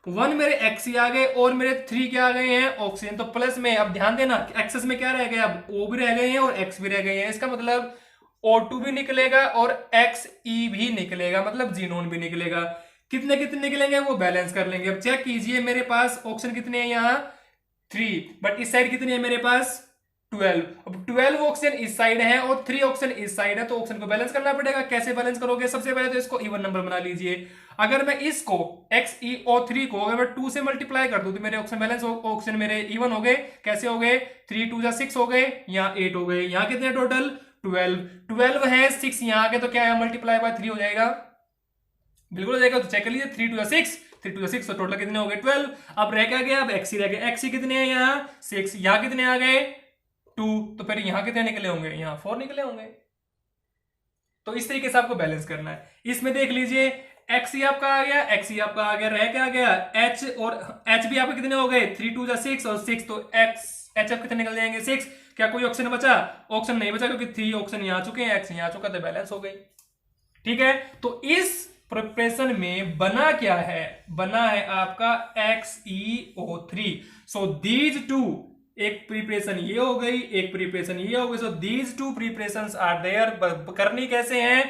1 मेरे Xe आ गए और मेरे 3 क्या आ गए हैं ऑक्सीजन। तो प्लस में, अब ध्यान देना एक्सेस में क्या रह गया, अब O भी रह गए हैं और X भी रह गए हैं। इसका मतलब O2 भी निकलेगा और Xe भी निकलेगा, मतलब जीनोन भी निकलेगा। कितने कितने निकलेंगे वो बैलेंस कर लेंगे। अब चेक कीजिए, मेरे पास ऑक्सीजन कितने हैं यहाँ 3, बट इस साइड कितने हैं मेरे पास 12। अब 12 ऑक्सीजन इस साइड है और 3 ऑक्सीजन इस साइड है, तो ऑक्सीजन को बैलेंस करना पड़ेगा। कैसे बैलेंस करोगे, सबसे पहले तो इसको इवन नंबर बना लीजिए। अगर मैं इसको XeO3 को अगर मैं 2 से मल्टीप्लाई कर दूं तो मेरे ऑक्सीजन बैलेंस, ऑक्सीजन मेरे इवन हो गए। कैसे हो गए, 3 2 6 हो गए, यहाँ 8 हो गए, यहाँ कितने टोटल 12 है, 6 यहाँ आ गए, तो क्या है मल्टीप्लाई बाय 3 हो जाएगा, बिल्कुल हो जाएगा। तो चेक कर लीजिए 3 2 6, 3 2 6, तो टोटल कितने हो गए 12। अब रह क्या गया, अब Xe रह गया। Xe कितने हैं यहाँ 6, यहाँ कितने आ गए 2, तो फिर यहाँ कितने निकले होंगे, यहाँ 4 निकले होंगे। तो इस तरीके से आपको बैलेंस करना है। इसमें देख लीजिए Xe आपका आ गया, Xe आपका आ गया, रह क्या आ गया H, और H भी आपके कितने हो गए 3 2 6 और 6, तो HF कितने निकल जाएंगे 6। क्या कोई ऑप्शन बचा, ऑप्शन नहीं बचा क्योंकि 3 ऑप्शन यहाँ आ चुके हैं, X यहाँ आ चुका, तो बैलेंस हो गई। ठीक है, तो इस प्रिपरेशन में बना क्या है, बना है आपका XeO3। सो दीज टू, एक प्रिपरेशन ये हो गई, एक प्रिपरेशन ये हो गई। So these two preparations are there. करनी कैसे है,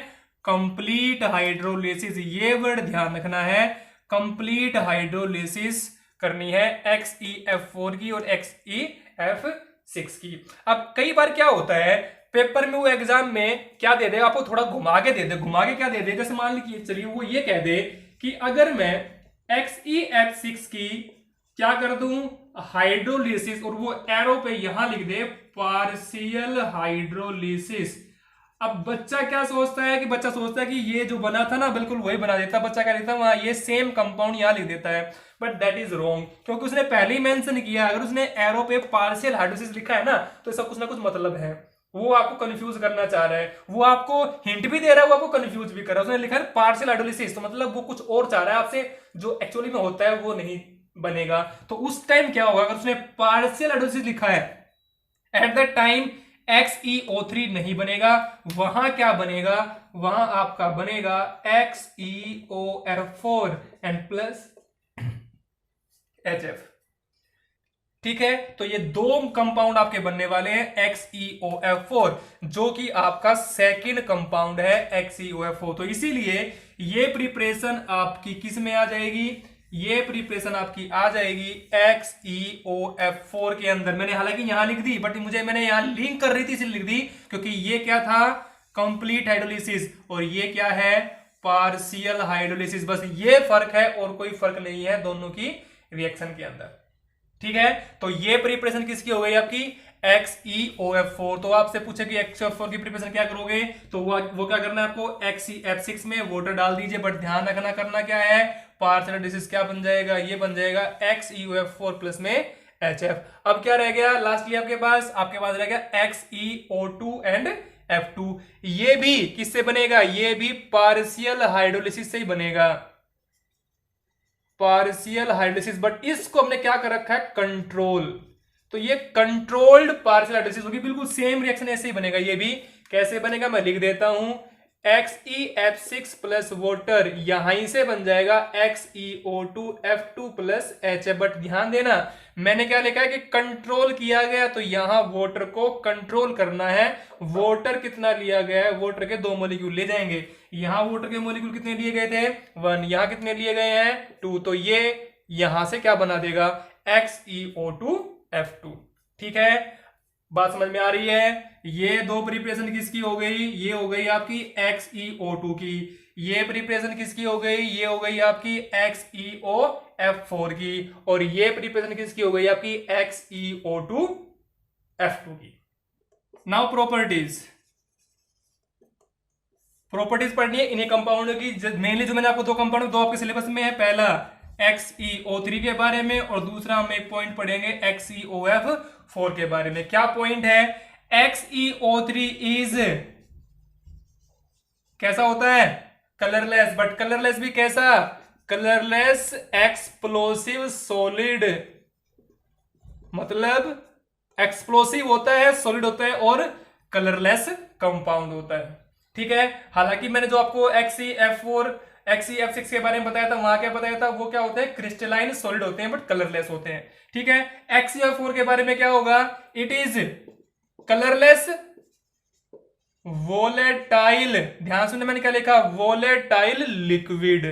कंप्लीट हाइड्रोलिसिस, ये वर्ड ध्यान रखना है, कंप्लीट हाइड्रोलिसिस करनी है XeF4 की और XeF6 की। अब कई बार क्या होता है पेपर में, वो एग्जाम में क्या दे दे, आपको थोड़ा घुमा के दे दे, घुमा के क्या दे दे, जैसे मान लीजिए चलिए वो ये कह दे कि अगर मैं XeF6 की क्या कर दूं, हाइड्रोलिसिस और वो एरो पे यहां लिख दे पार्शियल हाइड्रोलिसिस। अब बच्चा क्या सोचता है कि बच्चा सोचता है कि ये जो बना था ना बिल्कुल वही बना देता, बच्चा क्या लिखता है वहां ये सेम कंपाउंड यहां लिख देता है, बट दैट इज रॉन्ग, क्योंकि उसने पहले ही मेंशन किया अगर उसने एरो पे पार्शियल हाइड्रोलिसिस लिखा है ना तो इसका कुछ ना कुछ मतलब है, वो आपको कंफ्यूज करना चाह रहा है, वो आपको हिंट भी दे रहा है, वो आपको कंफ्यूज भी कर रहा है। उसने लिखा है पार्शियल हाइड्रोलिसिस तो मतलब वो कुछ और चाह रहा है आपसे, जो एक्चुअली में होता है वो नहीं बनेगा। तो उस टाइम क्या होगा अगर उसने पार्शियल हाइड्रोलिसिस लिखा है, एट द टाइम XeO3 नहीं बनेगा, वहां क्या बनेगा, वहां आपका बनेगा XeOF4 एंड प्लस HF। ठीक है, तो ये दो कंपाउंड आपके बनने वाले हैं XeOF4, जो कि आपका सेकंड कंपाउंड है XeOF4। तो इसीलिए ये प्रिपरेशन आपकी किस में आ जाएगी, ये प्रिपरेशन आपकी आ जाएगी XeOF4 के अंदर। मैंने हालांकि यहां लिख दी बट मैंने यहां लिंक कर रही थी इसलिए लिख दी, क्योंकि ये क्या था कंप्लीट हाइड्रोलिसिस और ये क्या है पार्शियल हाइड्रोलिसिस, बस ये फर्क है और कोई फर्क नहीं है दोनों की रिएक्शन के अंदर। ठीक है, तो ये प्रिपरेशन किसकी हो गई आपकी XeOF4। तो आपसे पूछे कि XeOF4 की प्रिपरेशन क्या करोगे, तो वो क्या करना है आपको XeF6 में वाटर डाल दीजिए, बट ध्यान रखना करना क्या है पार्शियल हाइड्रोलिसिस क्या बन जाएगा, ये बन जाएगा XeOF4 प्लस में HF। अब क्या रह गया लास्टली आपके पास रह गया XeO2 एंड F2। ये भी किससे बनेगा, ये भी पार्शियल हाइड्रोलिसिस से ही बनेगा, पार्शियल हाइड्रोलिसिस, बट इसको हमने क्या कर रखा है कंट्रोल। तो ये कंट्रोल्ड पार्शियल हाइड्रोलिसिस होगी, बिल्कुल सेम रिएक्शन ऐसे ही बनेगा। ये भी कैसे बनेगा मैं लिख देता हूं XeF6 प्लस वाटर यहां से बन जाएगा XeO2F2 प्लस HF। बट ध्यान देना मैंने क्या लिखा है कि कंट्रोल किया गया, तो यहां वाटर को कंट्रोल करना है। वाटर कितना लिया गया है, वाटर के 2 मॉलिक्यूल ले जाएंगे, यहां वाटर के मॉलिक्यूल कितने लिए गए थे 1, यहां कितने लिए गए हैं 2, तो ये यहां से क्या बना देगा XeO2F2। ठीक है, बात समझ में आ रही है। ये दो प्रिपरेशन किसकी हो गई, ये हो गई आपकी XeO2 की, ये प्रिपरेशन किसकी हो गई, ये हो गई आपकी XeOF4 की, और ये प्रिपरेशन किसकी हो गई आपकी XeO2F2 की। नाउ प्रॉपर्टीज पढ़नी है इन्हीं कंपाउंड की, मेनली जो मैंने आपको दो कंपाउंड दो आपके सिलेबस में है, पहला XeO3 के बारे में और दूसरा हम एक पॉइंट पढ़ेंगे XeOF4 के बारे में। क्या पॉइंट है, XeO3 इज कैसा होता है कलरलेस, बट कलरलेस भी कैसा, कलरलेस एक्सप्लोसिव सॉलिड, मतलब एक्सप्लोसिव होता है, सॉलिड होता है और कलरलेस कंपाउंड होता है। ठीक है, हालांकि मैंने जो आपको XeF6 के बारे में बताया था, वहां क्या बताया था, वो क्या होते हैं क्रिस्टलाइन सॉलिड होते हैं बट कलरलेस होते हैं। ठीक है, XeF4 के बारे में क्या होगा, इट इज कलरलेस वोलेटाइल, ध्यान सुनने मैंने क्या लिखा वोलेटाइल लिक्विड,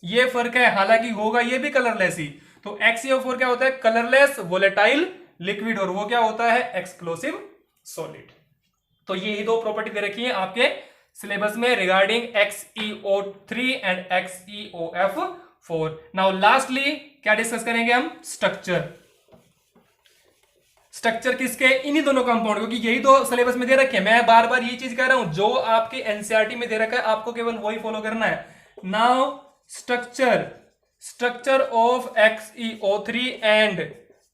ये फर्क है, हालांकि होगा ये भी कलरलेस ही। तो XeO4 क्या होता है कलरलेस वोलेटाइल लिक्विड और वो क्या होता है एक्सप्लोसिव सॉलिड। तो ये ही दो प्रॉपर्टी दे रखी है आपके सिलेबस में regarding XeO3 and XeOF4। Now lastly क्या डिस्कस करेंगे हम, स्ट्रक्चर किसके, इन्हीं दोनों कंपाउंड, क्योंकि यही दो सिलेबस में दे रखे हैं। मैं बार बार ये चीज कह रहा हूं जो आपके एनसीईआरटी में दे रखा है आपको केवल वही फॉलो करना है। Now structure of XeO3 and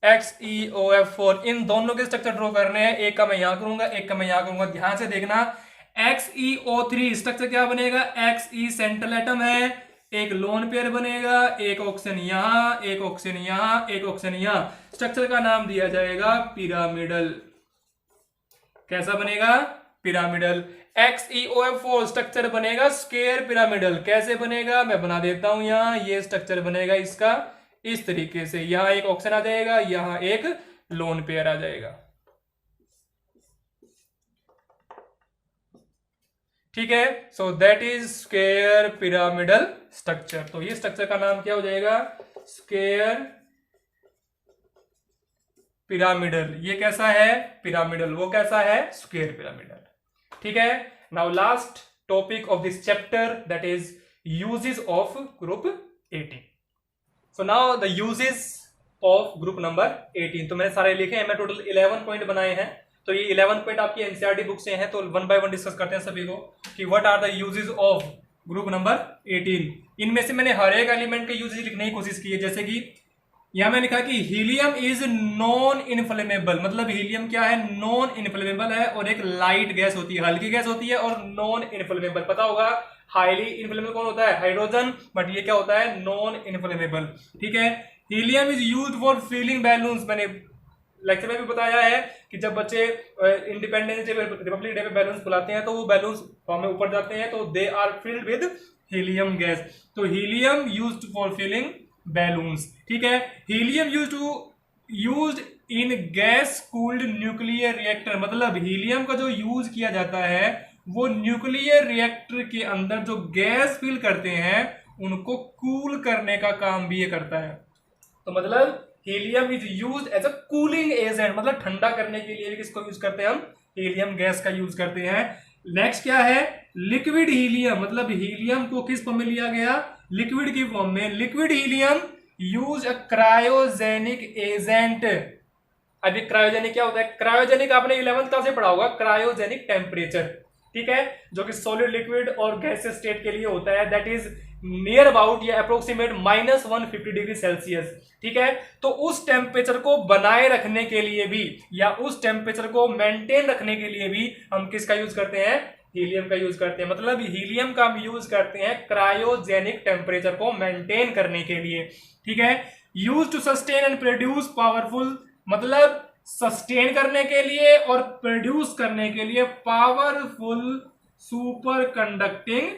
XeOF4, इन दोनों के स्ट्रक्चर ड्रॉ करने हैं, एक का मैं यहां करूंगा एक का मैं यहां करूंगा। ध्यान से देखना XeO3 स्ट्रक्चर क्या बनेगा, Xe सेंट्रल एटम है, एक लोन पेयर बनेगा, एक ऑक्सीजन यहां एक ऑक्सीजन यहां एक ऑक्सीजन यहां, स्ट्रक्चर का नाम दिया जाएगा पिरामिडल। कैसा बनेगा पिरामिडल। XeOF4 स्ट्रक्चर बनेगा स्क्वायर पिरामिडल, कैसे बनेगा मैं बना देता हूं, यहां ये स्ट्रक्चर बनेगा इसका इस तरीके से, यहां एक ऑक्सीजन आ जाएगा यहां एक लोन पेयर आ जाएगा। ठीक है, so that is square pyramidal structure. तो ये स्ट्रक्चर का नाम क्या हो जाएगा स्क्वायर पिरामिडल। ये कैसा है पिरामिडल, वो कैसा है स्क्वायर पिरामिडल। ठीक है, now last topic of this chapter that is uses of group 18। So now the uses of group number 18। तो मैंने सारे लिखे हैं, मैं टोटल 11 पॉइंट बनाए हैं। तो ये 11 पॉइंट आपकी एनसीईआरटी बुक से हैं, तो वन बाय वन डिस्कस करते हैं सभी को कि what are the uses of group number 18। इनमें से मैंने हर एक एलिमेंट के यूजेस लिखने की कोशिश की है। जैसे कि यहां मैंने लिखा कि हीलियम इज नॉन इनफ्लेमेबल, मतलब हीलियम क्या है, नॉन इनफ्लेमेबल है और एक लाइट गैस होती है, हल्की गैस होती है और नॉन इनफ्लेमेबल। पता होगा हाईली इनफ्लेमेबल कौन होता है, हाइड्रोजन, बट ये क्या होता है, नॉन इनफ्लेमेबल। ठीक है, helium is used for filling balloons. मैंने लेक्चर में भी बताया है कि जब बच्चे इंडिपेंडेंस डे, रिपब्लिक डे पे बैलून्स फुलाते हैं तो वो बैलून्स हमें ऊपर जाते हैं, तो they are filled with helium gas. तो helium used for filling balloons. ठीक है, helium used in gas cooled nuclear reactor, मतलब हीलियम का जो यूज किया जाता है वो न्यूक्लियर रिएक्टर के अंदर जो गैस फिल करते हैं उनको कूल करने का काम भी ये करता है। तो मतलब helium is used as a cooling agent, मतलब ठंडा करने के लिए भी किसको यूज करते हैं हम, हीलियम गैस का यूज करते हैं। नेक्स्ट क्या है, लिक्विड हीलियम, मतलब हीलियम को किस फॉर्म में लिया गया, लिक्विड की फॉर्म में। Liquid helium use a cryogenic agent. अभी क्रायोजेनिक क्या होता है, क्रायोजेनिक आपने 11th क्लास से पढ़ा होगा, क्रायोजेनिक टेम्परेचर। ठीक है, जो कि सॉलिड, लिक्विड और गैसियस स्टेट के लिए होता है, दैट इज नियर अबाउट या अप्रोक्सीमेट -150 डिग्री सेल्सियस। ठीक है, तो उस टेम्परेचर को बनाए रखने के लिए भी या उस टेम्परेचर को मेंटेन रखने के लिए भी हम किसका यूज करते हैं, हीलियम का यूज करते हैं। मतलब हीलियम का हम यूज करते हैं क्रायोजेनिक टेम्परेचर को मेंटेन करने के लिए। ठीक है, use to sustain and produce powerful, मतलब सस्टेन करने के लिए और प्रोड्यूस करने के लिए पावरफुल सुपर कंडक्टिंग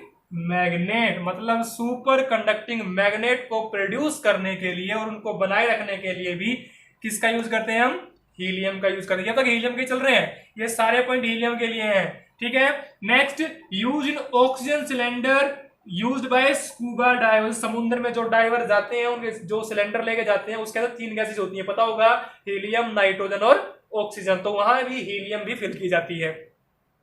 मैग्नेट, मतलब सुपर कंडक्टिंग मैग्नेट को प्रोड्यूस करने के लिए और उनको बनाए रखने के लिए भी किसका यूज करते हैं हम, हीलियम का यूज करते हैं। अब तक हीलियम के चल रहे हैं, ये सारे पॉइंट हीलियम के लिए हैं। ठीक है, next, use in oxygen cylinder used by scuba divers, समुद्र में जो डाइवर जाते हैं उनके जो सिलेंडर लेके जाते हैं उसके अंदर 3 गैसेस होती हैं, पता होगा, हीलियम, नाइट्रोजन और ऑक्सीजन। तो वहां भी हीलियम भी फिल की जाती है।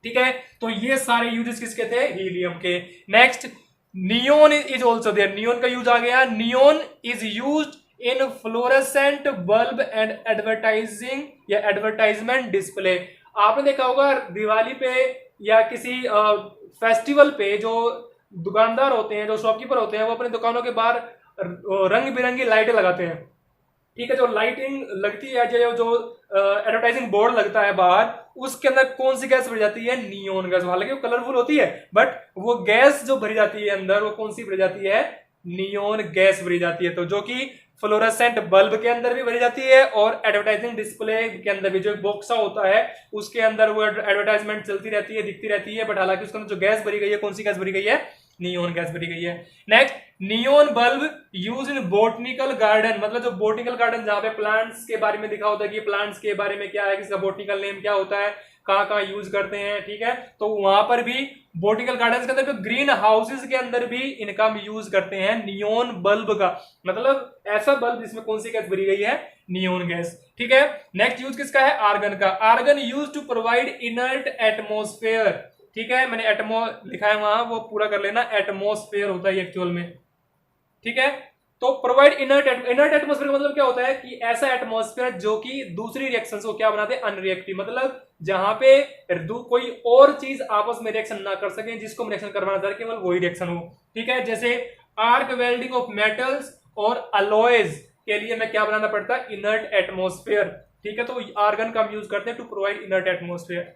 ठीक है, तो ये सारे यूजेस किसके थे, हीलियम के। Next, neon is also there, neon का यूज आ गया। Neon is used in fluorescent bulb and advertising या एडवर्टाइजमेंट डिस्प्ले। आपने देखा होगा दिवाली पे या किसी फेस्टिवल पे जो दुकानदार होते हैं, जो शॉपकीपर होते हैं, वो अपनी दुकानों के बाहर रंग बिरंगी लाइटें लगाते हैं। ठीक है, जो लाइटिंग लगती है, जो एडवर्टाइजिंग बोर्ड लगता है बाहर, उसके अंदर कौन सी गैस भरी जाती है, नियोन गैस। हालांकि वो कलरफुल होती है, बट वो गैस जो भरी जाती है अंदर, वो कौन सी भरी जाती है, नियोन गैस भरी जाती है। तो जो कि फ्लोरेसेंट बल्ब के अंदर भी भरी जाती है और एडवर्टाइजिंग डिस्प्ले के अंदर भी, जो बॉक्सा होता है उसके अंदर वो एडवर्टाइजमेंट चलती रहती है, दिखती रहती है, बट हालांकि उसके अंदर जो गैस भरी गई है, कौन सी गैस भरी गई है, नियोन गैस भरी गई है। Next, neon bulb use in botanical garden, मतलब जो बोटनिकल गार्डन जहां पे प्लांट्स के बारे में दिखा होता है कि प्लांट्स के बारे में क्या है, किसका बोटनिकल नेम क्या होता है, कहाँ यूज करते हैं। ठीक है, तो वहां पर भी बोटनिकल गार्डन के अंदर, ग्रीन हाउसेज के अंदर भी इनका हम यूज करते हैं नियोन बल्ब का, मतलब ऐसा बल्ब जिसमें कौन सी गैस भरी गई है, नियोन गैस। ठीक है, नेक्स्ट यूज किसका है, आर्गन का। Argon use to provide inert atmosphere. ठीक है, मैंने एटमो लिखा है वहां, वो पूरा कर लेना, एटमोस्फेयर होता है एक्चुअल में। ठीक है, तो प्रोवाइड इनर्ट एटमोस्फेयर मतलब क्या होता है कि ऐसा एटमोस्फेयर जो कि दूसरी रिएक्शंस को क्या बनाते हैं, अनरिएक्टिव, मतलब जहां पे कोई और चीज आपस में रिएक्शन ना कर सके, जिसको हम रिएक्शन करवाना चाह रहे केवल वही रिएक्शन हो। ठीक है, जैसे आर्क वेल्डिंग ऑफ मेटल्स और अलॉयज के लिए मैं क्या बनाना पड़ता है, इनर्ट एटमोस्फेयर। ठीक है, तो आर्गन का हम यूज करते हैं to provide inert atmosphere.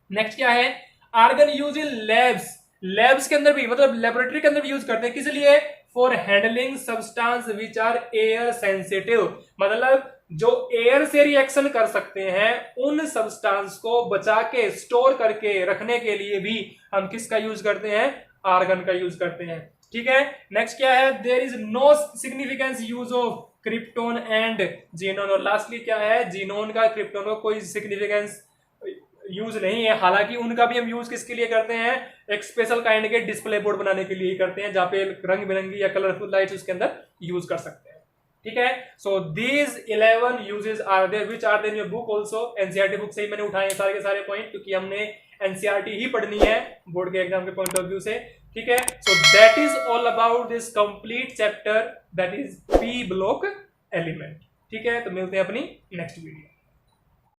Next क्या है, आर्गन यूज इन लैब्स के अंदर भी, मतलब लेबोरेटरी के अंदर भी यूज करते हैं, किस लिए, for handling substance which are air sensitive, मतलब जो एयर से रिएक्शन कर सकते हैं उन सब्सटेंस को बचा के स्टोर करके रखने के लिए भी हम किसका यूज करते हैं, आर्गन का यूज करते हैं। ठीक है, नेक्स्ट क्या है, there is no significance use of krypton and xenon, और लास्टली क्या है, जीनोन का क्रिप्टोन का कोई सिग्निफिकेंस यूज नहीं है। हालांकि उनका भी हम यूज किसके लिए करते हैं, एक स्पेशल काइंड के डिस्प्ले बोर्ड बनाने के लिए ही करते हैं, जहां पे रंग बिरंगी या कलरफुल लाइट्स उसके अंदर यूज कर सकते हैं। ठीक है, so these 11 uses are there which are there in your book also. NCERT book से ही मैंने उठाए सारे के सारे पॉइंट, क्योंकि हमने एनसीईआरटी ही पढ़नी है बोर्ड के एग्जाम के पॉइंट ऑफ व्यू से। ठीक है, so that is all about this complete chapter, that is P block element. ठीक है, तो मिलते हैं अपनी नेक्स्ट वीडियो।